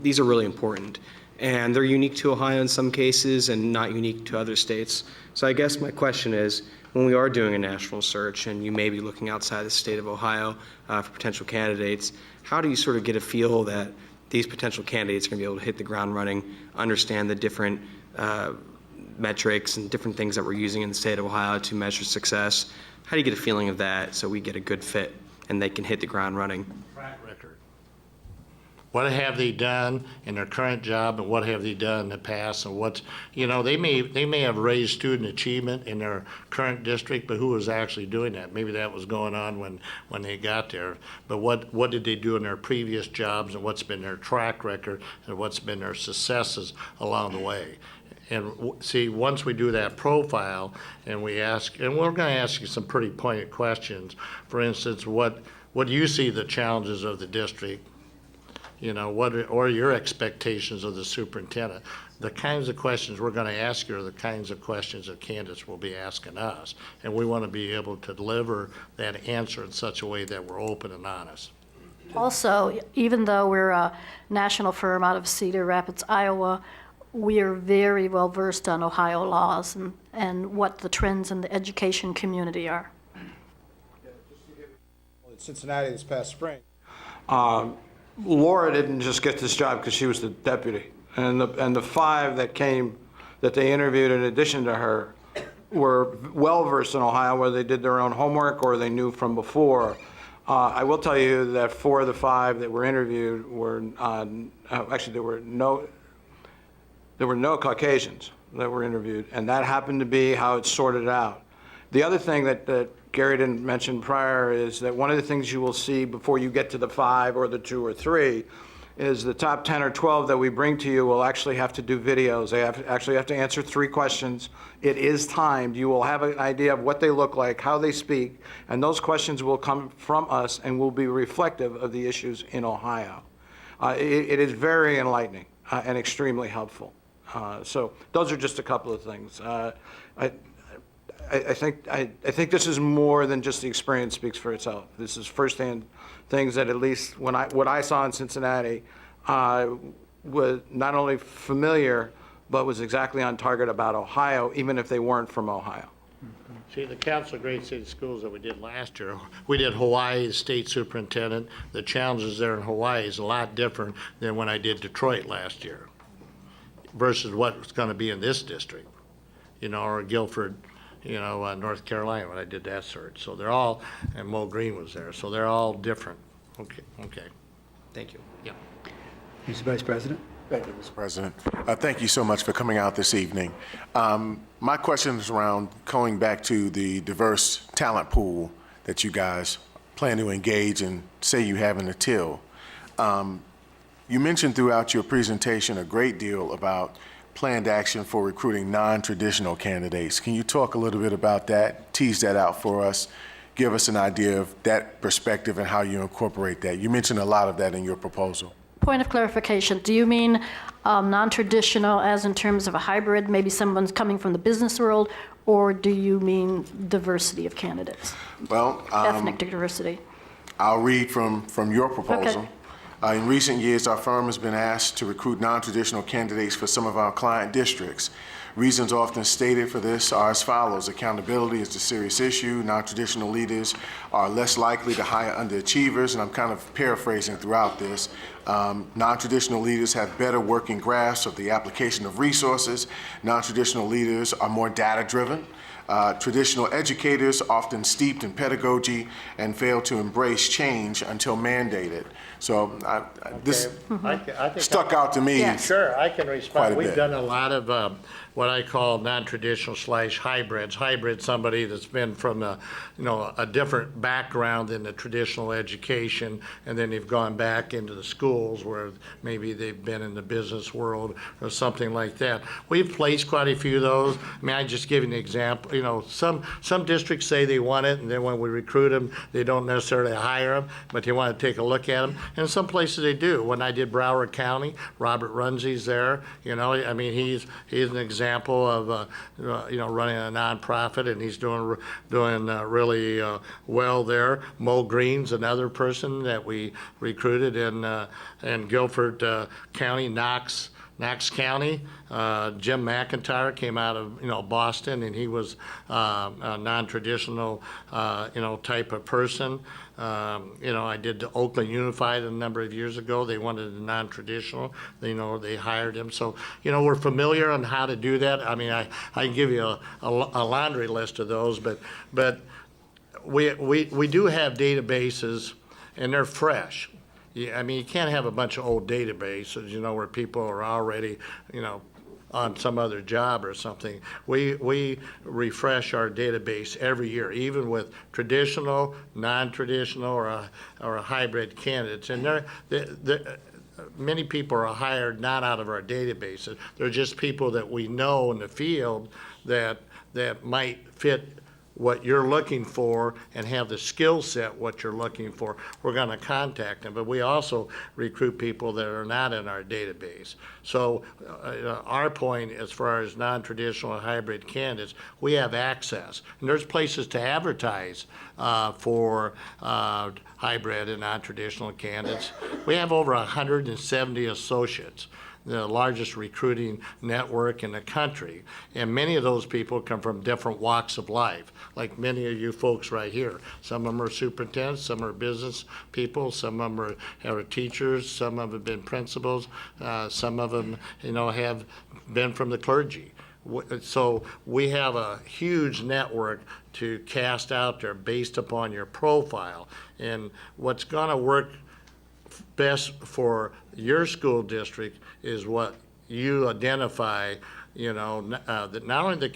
These are really important. And they're unique to Ohio in some cases and not unique to other states. So I guess my question is, when we are doing a national search and you may be looking outside the state of Ohio for potential candidates, how do you sort of get a feel that these potential candidates are going to be able to hit the ground running, understand the different metrics and different things that we're using in the state of Ohio to measure success? How do you get a feeling of that so we get a good fit and they can hit the ground running? Track record. What have they done in their current job and what have they done in the past, and what's, you know, they may have raised student achievement in their current district, but who was actually doing that? Maybe that was going on when they got there. But what did they do in their previous jobs, and what's been their track record, and what's been their successes along the way? And see, once we do that profile and we ask, and we're going to ask you some pretty pointed questions. For instance, what do you see the challenges of the district? You know, what are your expectations of the superintendent? The kinds of questions we're going to ask you are the kinds of questions that candidates will be asking us. And we want to be able to deliver that answer in such a way that we're open and honest. Also, even though we're a national firm out of Cedar Rapids, Iowa, we are very well versed on Ohio laws and what the trends in the education community are. In Cincinnati this past spring, Laura didn't just get this job because she was the deputy, and the 5 that they interviewed in addition to her were well versed in Ohio, whether they did their own homework or they knew from before. I will tell you that 4 of the 5 that were interviewed were actually there were no Caucasians. that were interviewed, and that happened to be how it's sorted out. The other thing that Gary didn't mention prior is that one of the things you will see before you get to the 5 or the 2 or 3 is the top 10 or 12 that we bring to you will actually have to do videos. They actually have to answer 3 questions. It is timed. You will have an idea of what they look like, how they speak, and those questions will come from us and will be reflective of the issues in Ohio. It is very enlightening and extremely helpful. So those are just a couple of things. I think this is more than just the experience speaks for itself. This is firsthand things that at least what I saw in Cincinnati was not only familiar, but was exactly on target about Ohio, even if they weren't from Ohio. See, the Council of Great City Schools that we did last year, we did Hawaii as state superintendent. The challenges there in Hawaii is a lot different than when I did Detroit last year versus what's going to be in this district, or Guilford, North Carolina when I did that search. So they're all, and Mo Green was there, so they're all different. Okay. Thank you. Yeah. Mr. Vice President? Thank you, Mr. President. Thank you so much for coming out this evening. My question is around going back to the diverse talent pool that you guys plan to engage and say you have in the till. You mentioned throughout your presentation a great deal about planned action for recruiting non-traditional candidates. Can you talk a little bit about that, tease that out for us, give us an idea of that perspective and how you incorporate that? You mentioned a lot of that in your proposal. Point of clarification, do you mean non-traditional as in terms of a hybrid, maybe someone's coming from the business world, or do you mean diversity of candidates? Well, Ethnic diversity. I'll read from your proposal. Okay. In recent years, our firm has been asked to recruit non-traditional candidates for some of our client districts. Reasons often stated for this are as follows. Accountability is the serious issue. Non-traditional leaders are less likely to hire underachievers, and I'm kind of paraphrasing throughout this. Non-traditional leaders have better working grasp of the application of resources. Non-traditional leaders are more data-driven. Traditional educators often steeped in pedagogy and fail to embrace change until mandated. So this I think stuck out to me. Yes. Sure, I can Quite respond. a We've bit. done a lot of what I call non-traditional / hybrids. Hybrid, somebody that's been from a different background than the traditional education, and then they've gone back into the schools where maybe they've been in the business world or something like that. We've placed quite a few of those. I mean, I just give you an example. Some districts say they want it, and then when we recruit them, they don't necessarily hire them, but they want to take a look at them. And some places they do. When I did Broward County, Robert Runze's there. I mean, he's an example of running a nonprofit, and he's doing really well there. Mo Green's another person that we recruited in Guilford County, Knox County. Jim McIntyre came out of Boston, and he was a non-traditional type of person. I did the Oakland Unified a number of years ago. They wanted a non-traditional. They hired him. So we're familiar on how to do that. I mean, I can give you a laundry list of those, but we do have databases, and they're fresh. Yeah, I mean, you can't have a bunch of old databases, where people are already, on some other job or something. We refresh our database every year, even with traditional, non-traditional, or a hybrid candidates. And many people are hired not out of our databases. They're just people that we know in the field that might fit what you're looking for and have the skill set what you're looking for. We're going to contact them, but we also recruit people that are not in our database. So our point as far as non-traditional and hybrid candidates, we have access, and there's places to advertise for hybrid and non-traditional candidates. We have over 170 associates, the largest recruiting network in the country. And many of those people come from different walks of life, like many of you folks right here. Some of them are superintendents, some are business people, some of them are teachers, some of them have been principals, some of them, have been from the clergy. So we have a huge network to cast out there based upon your profile. And what's gonna work best for your school district is what you identify that not only the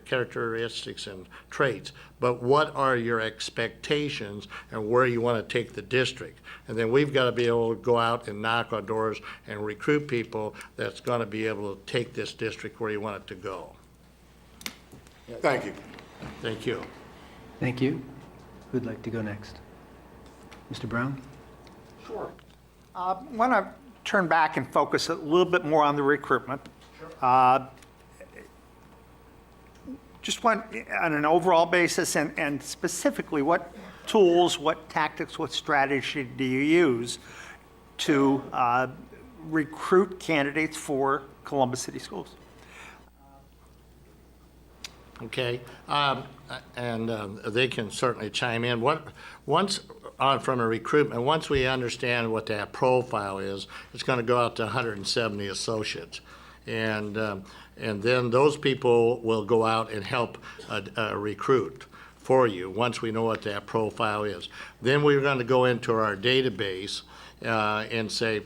characteristics and traits, but what are your expectations and where you want to take the district. And then we've got to be able to go out and knock on doors and recruit people that's going to be able to take this district where you want it to go. Thank you. Thank you. Thank you. Who'd like to go next? Mr. Brown? Sure. I want to turn back and focus a little bit more on the recruitment. Just want, on an overall basis, and specifically, what tools, what tactics, what strategy do you use to recruit candidates for Columbus City Schools? Okay, and they can certainly chime in. From a recruitment, once we understand what that profile is, it's going to go out to 170 associates. And then those people will go out and help recruit for you once we know what that profile is. Then we're going to go into our database and say,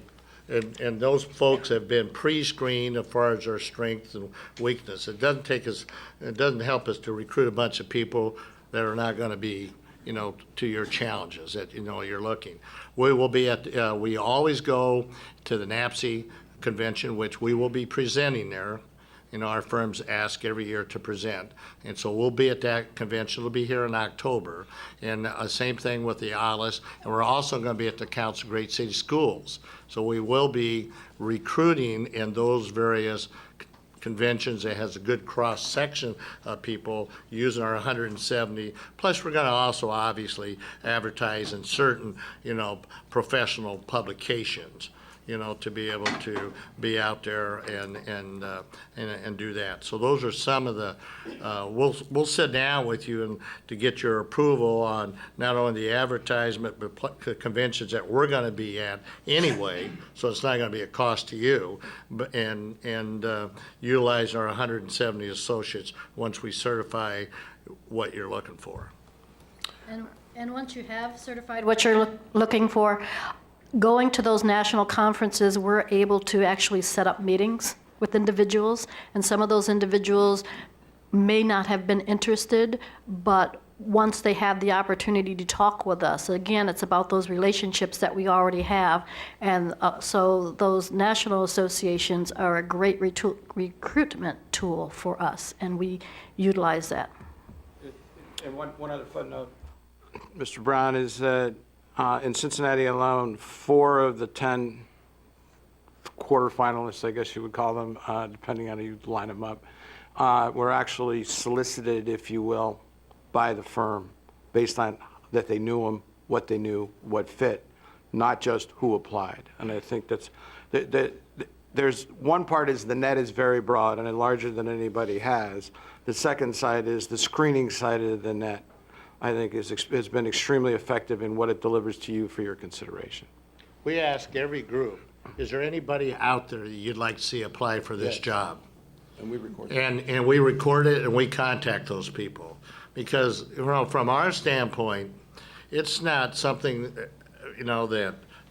and those folks have been pre-screened as far as their strengths and weakness. It doesn't help us to recruit a bunch of people that are not going to be, to your challenges that, you're looking. We will be we always go to the NAPSI convention, which we will be presenting there. Our firms ask every year to present. And so we'll be at that convention. It'll be here in October. And same thing with the ALIS. And we're also going to be at the Council of Great City Schools. So we will be recruiting in those various conventions that has a good cross-section of people using our 170. Plus, we're going to also obviously advertise in certain, professional publications, to be able to be out there and do that. So those are some of the, we'll sit down with you and to get your approval on not only the advertisement, but conventions that we're going to be at anyway, so it's not going to be a cost to you, but, and utilize our 170 associates once we certify what you're looking for. And once you have certified what you're looking for, going to those national conferences, we're able to actually set up meetings with individuals, and some of those individuals may not have been interested, but once they have the opportunity to talk with us, again, it's about those relationships that we already have, and so those national associations are a great recruitment tool for us, and we utilize that. And one other footnote, Mr. Brown, is that in Cincinnati alone, 4 of the 10 quarterfinalists, I guess you would call them, depending on how you line them up, were actually solicited, if you will, by the firm based on that they knew them, what they knew, what fit, not just who applied. And I think that's, there's one part is the net is very broad and larger than anybody has. The second side is the screening side of the net, I think has been extremely effective in what it delivers to you for your consideration. We ask every group, is there anybody out there that you'd like to see apply for this job? And we record it. And we record it and we contact those people. Because, from our standpoint, it's not something,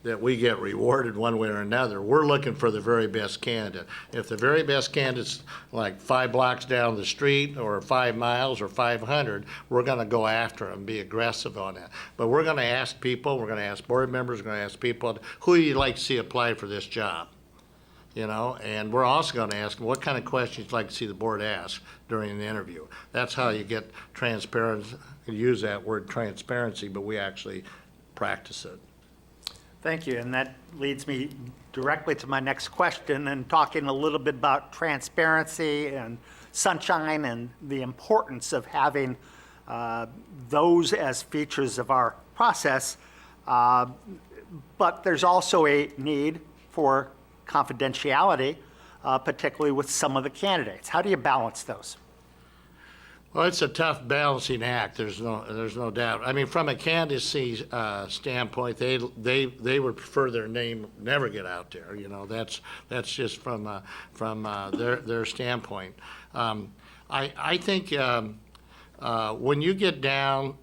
that we get rewarded one way or another. We're looking for the very best candidate. If the very best candidate's like 5 blocks down the street or 5 miles or 500, we're going to go after them, be aggressive on that. But we're going to ask people, we're going to ask board members, we're going to ask people, who you'd like to see apply for this job? And we're also going to ask them what kind of questions you'd like to see the board ask during the interview. That's how you get transparent, use that word transparency, but we actually practice it. Thank you, and that leads me directly to my next question, and talking a little bit about transparency and sunshine and the importance of having those as features of our process. But there's also a need for confidentiality, particularly with some of the candidates. How do you balance those? Well, it's a tough balancing act. There's no doubt. I mean, from a candidacy standpoint, they would prefer their name never get out there. That's just from their standpoint. I think when you get down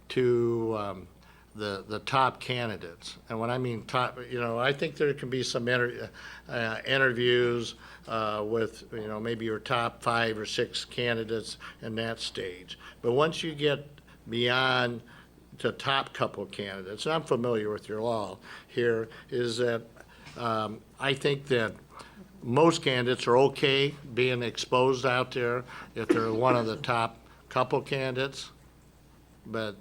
to the top candidates. And when I mean top, I think there can be some interviews with, maybe your top 5 or 6 candidates in that stage. But once you get beyond the top couple candidates, and I'm familiar with your law here, is that I think that most candidates are okay being exposed out there if they're one of the top couple candidates. But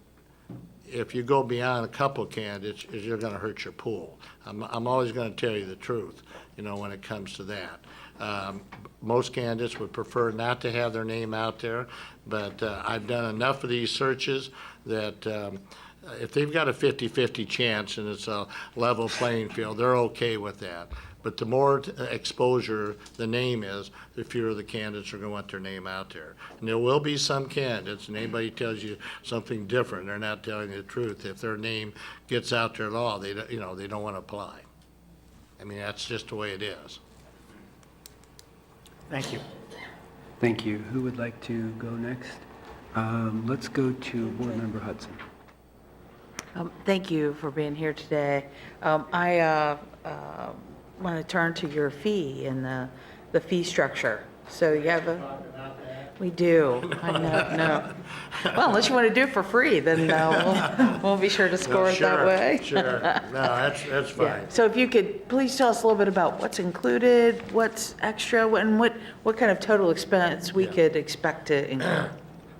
if you go beyond a couple candidates, you're going to hurt your pool. I'm always going to tell you the truth, when it comes to that. Most candidates would prefer not to have their name out there, but I've done enough of these searches that if they've got a 50-50 chance and it's a level playing field, they're okay with that. But the more exposure the name is, the fewer the candidates are going to want their name out there. And there will be some candidates, and anybody tells you something different, they're not telling you the truth. If their name gets out there at all, they don't want to apply. I mean, that's just the way it is. Thank you. Thank you. Who would like to go next? Let's go to Board Member Hudson. Thank you for being here today. I want to turn to your fee and the fee structure. So you have we do. I know. No. Well, unless you want to do it for free, then we'll be sure to score it that way. Sure. No, that's fine. Yeah. So if you could please tell us a little bit about what's included, what's extra, and what kind of total expense we could expect to incur.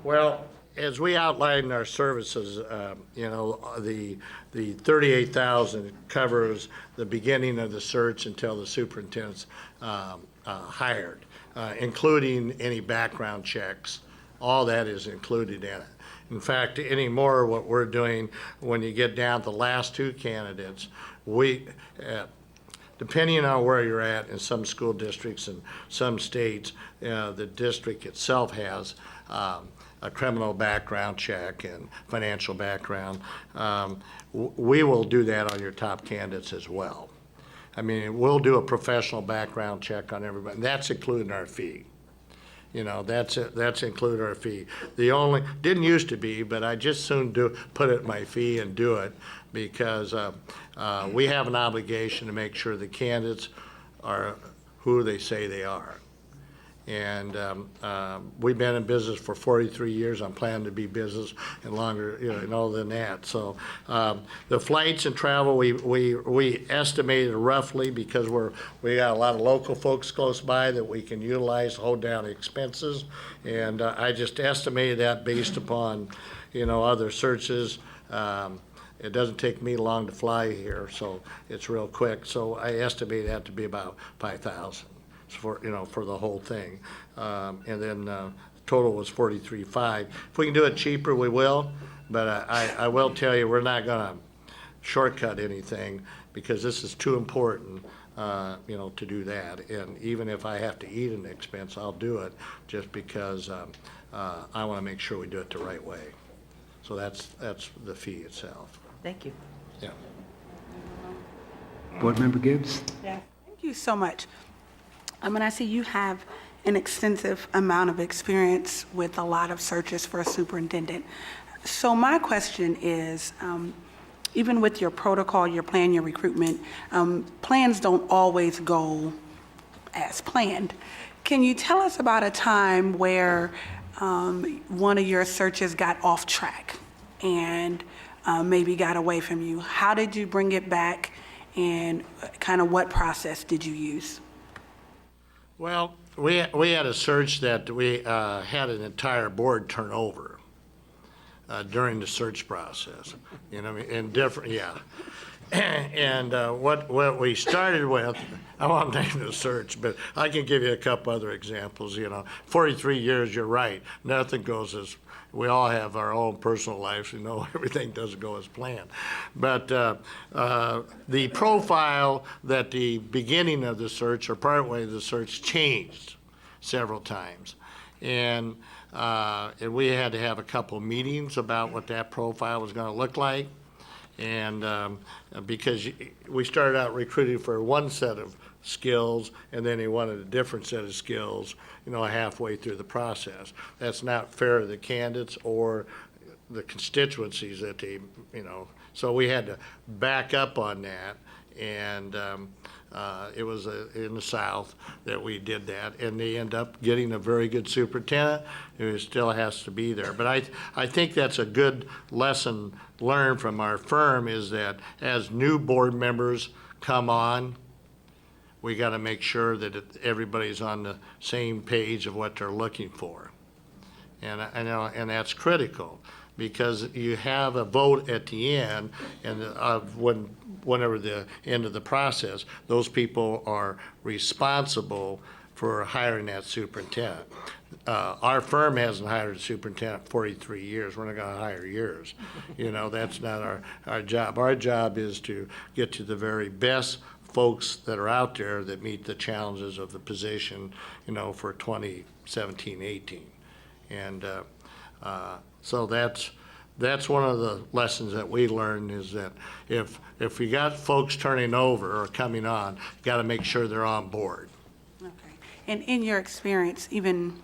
Well, as we outlined in our services, the $38,000 covers the beginning of the search until the superintendent's hired, including any background checks. All that is included in it. In fact, anymore, what we're doing when you get down to the last 2 candidates, we, depending on where you're at in some school districts and some states, the district itself has a criminal background check and financial background. We will do that on your top candidates as well. I mean, we'll do a professional background check on everybody, and that's including our fee. That's included our fee. Didn't used to be, but I just soon put it in my fee and do it because we have an obligation to make sure the candidates are who they say they are. And we've been in business for 43 years. I'm planning to be business and longer, than that. So the flights and travel, we estimated roughly because we got a lot of local folks close by that we can utilize to hold down expenses. And I just estimated that based upon, other searches. It doesn't take me long to fly here, so it's real quick. So I estimate that to be about $5,000. For the whole thing, and then total was 43.5. If we can do it cheaper, we will. But I will tell you, we're not going to shortcut anything because this is too important, to do that. And even if I have to eat an expense, I'll do it just because I want to make sure we do it the right way. So that's the fee itself. Thank you. Yeah. Board Member Gibbs? Yeah. Thank you so much. And I see you have an extensive amount of experience with a lot of searches for a superintendent. So my question is, even with your protocol, your plan, your recruitment, plans don't always go as planned. Can you tell us about a time where one of your searches got off track and maybe got away from you? How did you bring it back, and kind of what process did you use? Well, we had a search that we had an entire board turn over during the search process. And different, yeah. And what we started with, I won't name the search, but I can give you a couple other examples. 43 years, you're right. Nothing goes as we all have our own personal lives. Everything doesn't go as planned. But the profile at the beginning of the search or partway of the search changed several times. And we had to have a couple meetings about what that profile was going to look like. And because we started out recruiting for one set of skills, and then he wanted a different set of skills, halfway through the process. That's not fair to the candidates or the constituencies that they, So we had to back up on that, and it was in the South that we did that, and they end up getting a very good superintendent who still has to be there. But I think that's a good lesson learned from our firm, is that as new board members come on, we got to make sure that everybody's on the same page of what they're looking for. And I know, and that's critical, because you have a vote at the end, and whenever the end of the process, those people are responsible for hiring that superintendent. Our firm hasn't hired a superintendent in 43 years. We're not going to hire yours. You know, that's not our job. Our job is to get to the very best folks that are out there that meet the challenges of the position, you know, for 2017-18. And so that's one of the lessons that we learned, is that if you got folks turning over or coming on, you got to make sure they're on board. Okay. And in your experience, even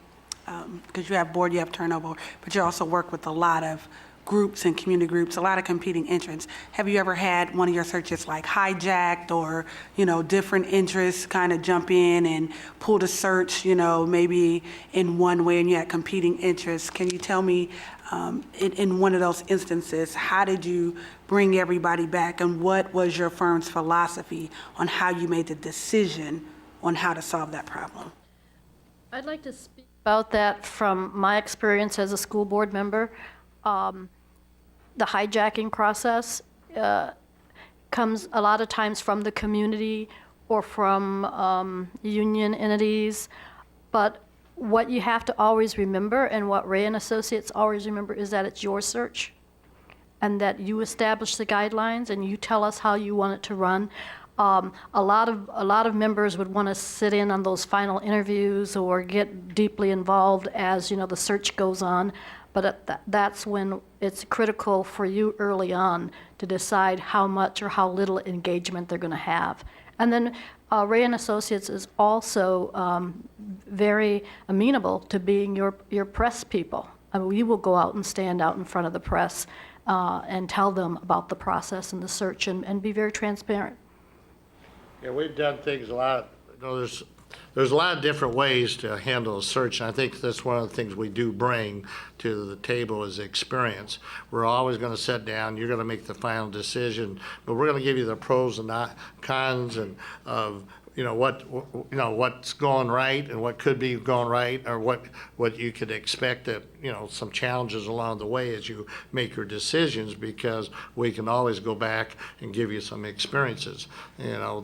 because you have board, you have turnover, but you also work with a lot of groups and community groups, a lot of competing interests. Have you ever had one of your searches like hijacked, or, you know, different interests kind of jump in and pull the search, you know, maybe in one way and you had competing interests? Can you tell me, in one of those instances, how did you bring everybody back, and what was your firm's philosophy on how you made the decision on how to solve that problem? I'd like to speak about that from my experience as a school board member. The hijacking process comes a lot of times from the community or from union entities, but what you have to always remember, and what Ray and Associates always remember, is that it's your search, and that you establish the guidelines and you tell us how you want it to run. A lot of members would want to sit in on those final interviews or get deeply involved as, you know, the search goes on. But that's when it's critical for you early on to decide how much or how little engagement they're going to have. And then Ray and Associates is also very amenable to being your press people. I mean, we will go out and stand out in front of the press and tell them about the process and the search, and be very transparent. Yeah, we've done things a lot. You know, there's a lot of different ways to handle a search, and I think that's one of the things we do bring to the table is experience. We're always going to sit down, you're going to make the final decision, but we're going to give you the pros and cons and of, you know, what's going right and what could be going right, or what you could expect that, you know, some challenges along the way as you make your decisions, because we can always go back and give you some experiences, you know,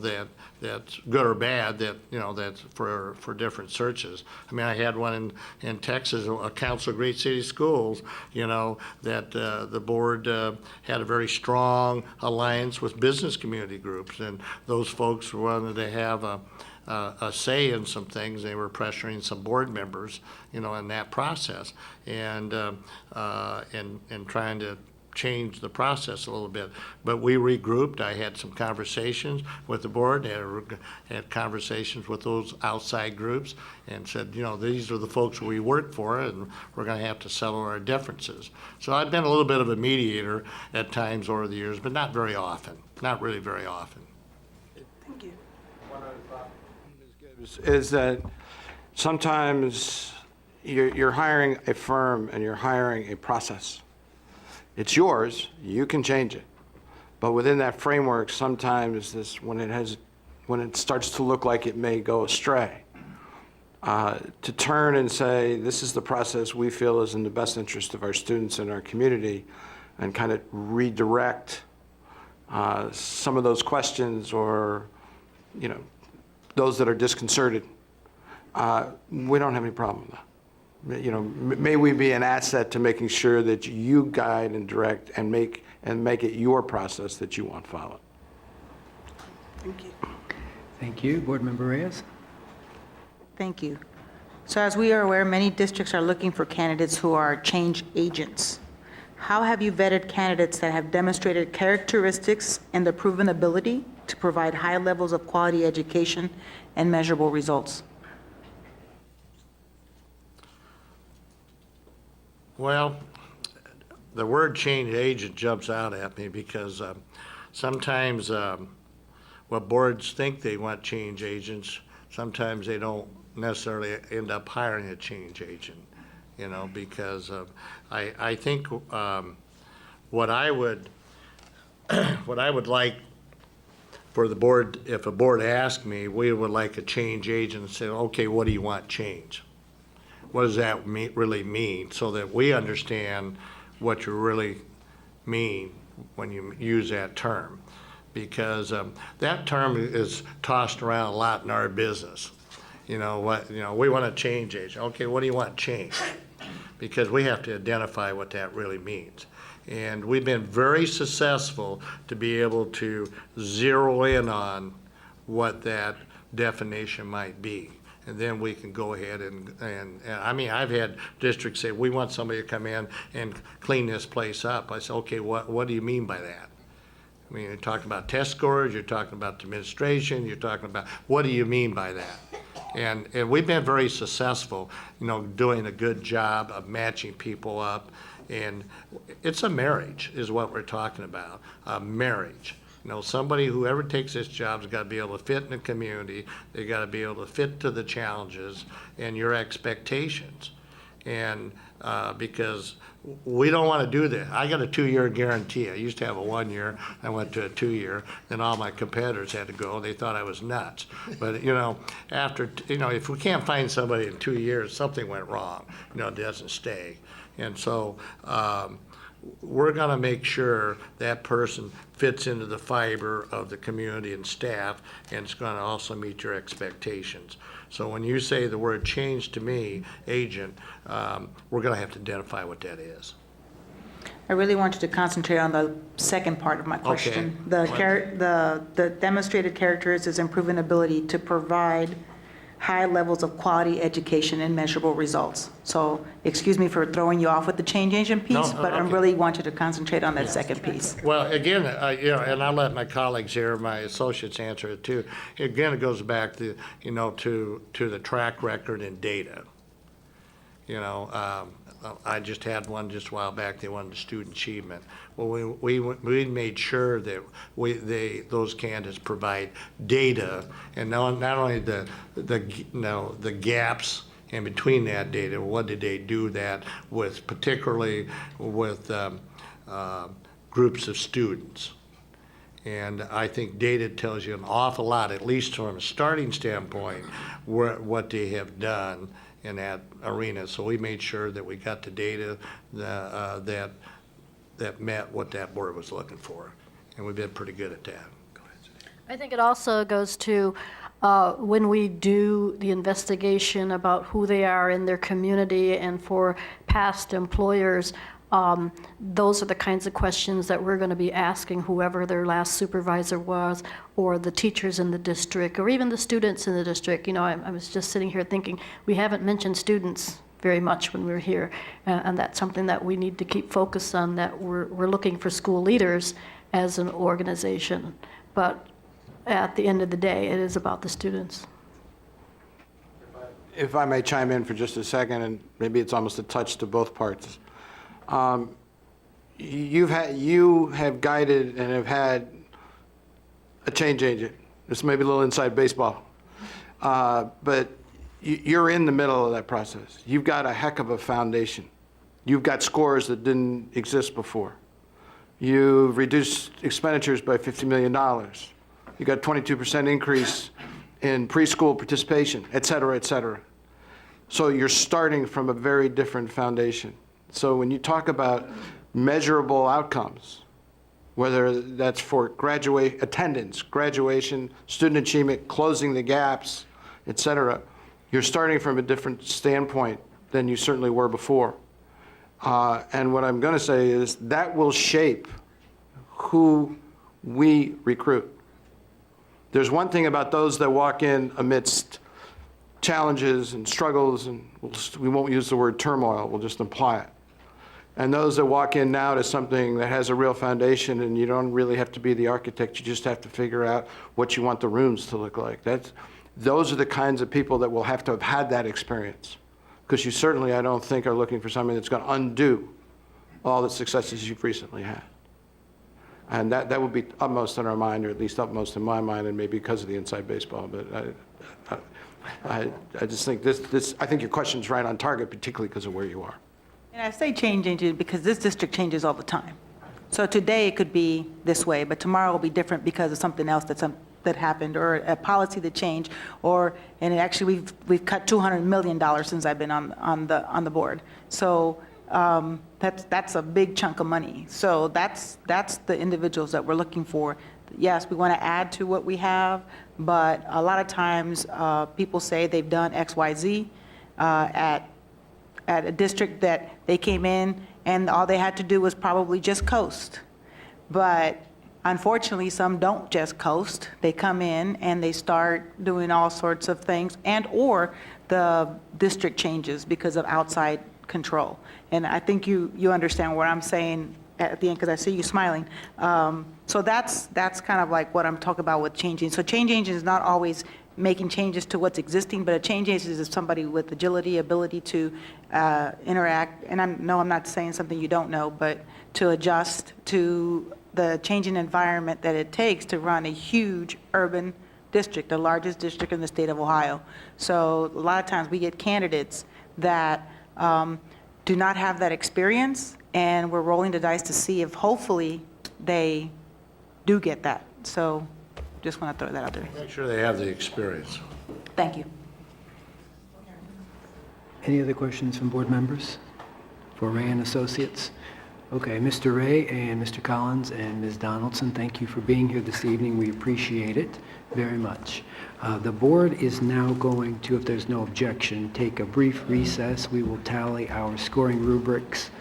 that's good or bad, that, you know, that's for different searches. I mean, I had one in Texas, a Council of Great City Schools, you know, that the board had a very strong alliance with business community groups, and those folks wanted to have a say in some things. They were pressuring some board members, you know, in that process, and trying to change the process a little bit. But we regrouped. I had some conversations with the board, had conversations with those outside groups, and said, you know, these are the folks we work for, and we're going to have to settle our differences. So I've been a little bit of a mediator at times over the years, but not very often, not really very often. Thank you. One other thought, Ms. Gibbs, is that sometimes you're hiring a firm and you're hiring a process. It's yours, you can change it. But within that framework, sometimes when it starts to look like it may go astray, to turn and say, this is the process we feel is in the best interest of our students and our community, and kind of redirect some of those questions, or, you know, those that are disconcerted, we don't have any problem with that. You know, may we be an asset to making sure that you guide and direct and make it your process that you want followed. Thank you. Thank you. Board Member Reyes? Thank you. So as we are aware, many districts are looking for candidates who are change agents. How have you vetted candidates that have demonstrated characteristics and the proven ability to provide high levels of quality education and measurable results? Well, the word change agent jumps out at me because sometimes what boards think they want change agents, sometimes they don't necessarily end up hiring a change agent, you know, because I think what I would like for the board, if a board asked me, we would like a change agent and say, okay, what do you want change? What does that really mean, so that we understand what you really mean when you use that term? Because that term is tossed around a lot in our business. You know, we want a change agent. Okay, what do you want change? Because we have to identify what that really means. And we've been very successful to be able to zero in on what that definition might be. And then we can go ahead and I mean, I've had districts say, we want somebody to come in and clean this place up. I said, okay, what do you mean by that? I mean, you're talking about test scores, you're talking about administration, you're talking about, what do you mean by that? And we've been very successful, you know, doing a good job of matching people up. And it's a marriage is what we're talking about, a marriage. You know, somebody, whoever takes this job has got to be able to fit in the community. They got to be able to fit to the challenges and your expectations. And because we don't want to do that. I got a 2-year guarantee. I used to have a 1 year. I went to a 2-year. Then all my competitors had to go. They thought I was nuts. But, you know, after, you know, if we can't find somebody in 2 years, something went wrong. You know, it doesn't stay. And so we're going to make sure that person fits into the fiber of the community and staff, and it's going to also meet your expectations. So when you say the word change to me, agent, we're going to have to identify what that is. I really want you to concentrate on the second part of my question. Okay. The demonstrated characteristics and proven ability to provide high levels of quality education and measurable results. So excuse me for throwing you off with the change agent piece, but I really want you to concentrate on that second piece. Well, again, you know, and I'll let my colleagues here, my associates answer it too. Again, it goes back to, you know, to the track record and data. You know, I just had one just a while back. They wanted student achievement. Well, we made sure that those candidates provide data, and not only the gaps in between that data. What did they do that with, particularly with groups of students? And I think data tells you an awful lot, at least from a starting standpoint, what they have done in that arena. So we made sure that we got the data that met what that board was looking for. And we've been pretty good at that. I think it also goes to when we do the investigation about who they are in their community and for past employers, those are the kinds of questions that we're going to be asking whoever their last supervisor was, or the teachers in the district, or even the students in the district. You know, I was just sitting here thinking, we haven't mentioned students very much when we're here, and that's something that we need to keep focused on, that we're looking for school leaders as an organization. But at the end of the day, it is about the students. If I may chime in for just a second, and maybe it's almost a touch to both parts. You have guided and have had a change agent. This may be a little inside baseball, but you're in the middle of that process. You've got a heck of a foundation. You've got scores that didn't exist before. You've reduced expenditures by $50 million. You got 22% increase in preschool participation, et cetera, et cetera. So you're starting from a very different foundation. So when you talk about measurable outcomes, whether that's for attendance, graduation, student achievement, closing the gaps, et cetera, you're starting from a different standpoint than you certainly were before. And what I'm going to say is that will shape who we recruit. There's one thing about those that walk in amidst challenges and struggles, and we won't use the word turmoil, we'll just imply it. And those that walk in now to something that has a real foundation, and you don't really have to be the architect, you just have to figure out what you want the rooms to look like. Those are the kinds of people that will have to have had that experience. Because you certainly, I don't think, are looking for something that's going to undo all the successes you've recently had. And that would be utmost in our mind, or at least utmost in my mind, and maybe because of the inside baseball. But I just think I think your question's right on target, particularly because of where you are. And I say changing because this district changes all the time. So today it could be this way, but tomorrow will be different because of something else that happened, or a policy that changed, and actually we've cut $200 million since I've been on the board. So that's a big chunk of money. So that's the individuals that we're looking for. Yes, we want to add to what we have, but a lot of times people say they've done X, Y, Z at a district that they came in and all they had to do was probably just coast. But unfortunately, some don't just coast. They come in and they start doing all sorts of things, or the district changes because of outside control. And I think you understand what I'm saying at the end, because I see you smiling. So that's kind of like what I'm talking about with changing. So change agent is not always making changes to what's existing, but a change agent is somebody with agility, ability to interact. And I'm not saying something you don't know, but to adjust to the changing environment that it takes to run a huge urban district, the largest district in the state of Ohio. So a lot of times we get candidates that do not have that experience, and we're rolling the dice to see if hopefully they do get that. So just want to throw that out there. Make sure they have the experience. Thank you. Any other questions from board members for Ray and Associates? Okay, Mr. Ray and Mr. Collins and Ms. Donaldson, thank you for being here this evening. We appreciate it very much. The board is now going to, if there's no objection, take a brief recess. We will tally our scoring rubrics.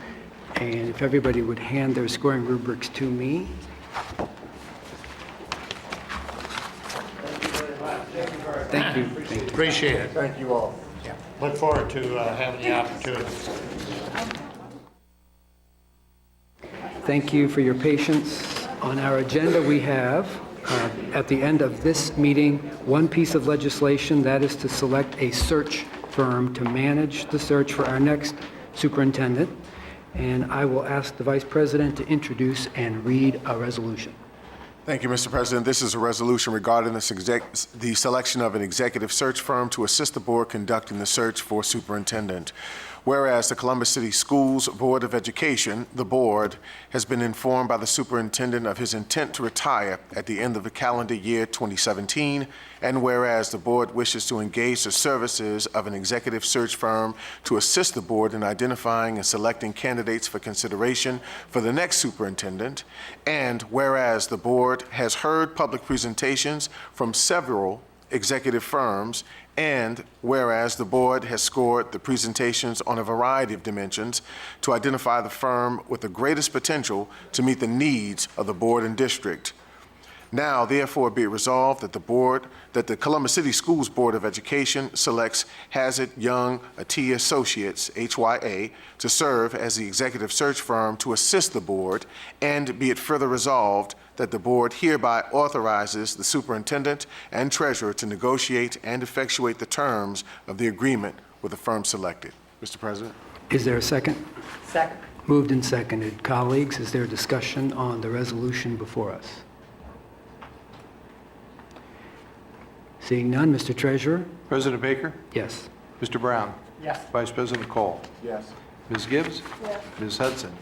And if everybody would hand their scoring rubrics to me. Thank you. Thank you. Appreciate it. Thank you all. Yeah. Look forward to having the opportunity. Thank you for your patience. On our agenda, we have, at the end of this meeting, one piece of legislation, that is to select a search firm to manage the search for our next superintendent. And I will ask the Vice President to introduce and read a resolution. Thank you, Mr. President. This is a resolution regarding the selection of an executive search firm to assist the board conducting the search for superintendent. Whereas the Columbus City Schools Board of Education, the board, has been informed by the superintendent of his intent to retire at the end of the calendar year 2017, and whereas the board wishes to engage the services of an executive search firm to assist the board in identifying and selecting candidates for consideration for the next superintendent, and whereas the board has heard public presentations from several executive firms, and whereas the board has scored the presentations on a variety of dimensions to identify the firm with the greatest potential to meet the needs of the board and district. Now, therefore, be it resolved that the Columbus City Schools Board of Education selects Hazard Young Attia Associates, HYA, to serve as the executive search firm to assist the board, and be it further resolved that the board hereby authorizes the superintendent and treasurer to negotiate and effectuate the terms of the agreement with the firm selected. Mr. President? Is there a second? Second. Moved and seconded. Colleagues, is there discussion on the resolution before us? Seeing none, Mr. Treasurer? President Baker? Yes. Mr. Brown? Yes. Vice President Cole? Yes. Ms. Gibbs? Yes. Ms. Hudson?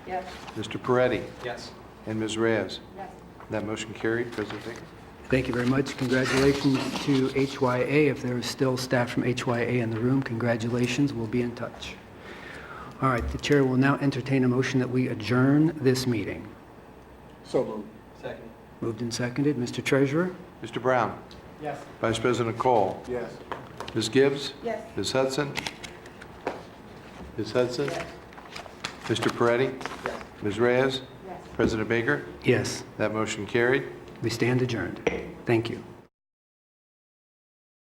Yes. Mr. Peretti? Yes. And Ms. Reyes? Yes. That motion carried. President Baker? Thank you very much. Congratulations to HYA. If there is still staff from HYA in the room, congratulations. We'll be in touch. All right, the chair will now entertain a motion that we adjourn this meeting. So moved. Second. Moved and seconded. Mr. Treasurer? Mr. Brown? Yes. Vice President Cole? Yes. Ms. Gibbs? Yes. Ms. Hudson? Ms. Hudson? Mr. Peretti? Yes. Ms. Reyes? Yes. President Baker? Yes. That motion carried. We stand adjourned. Thank you.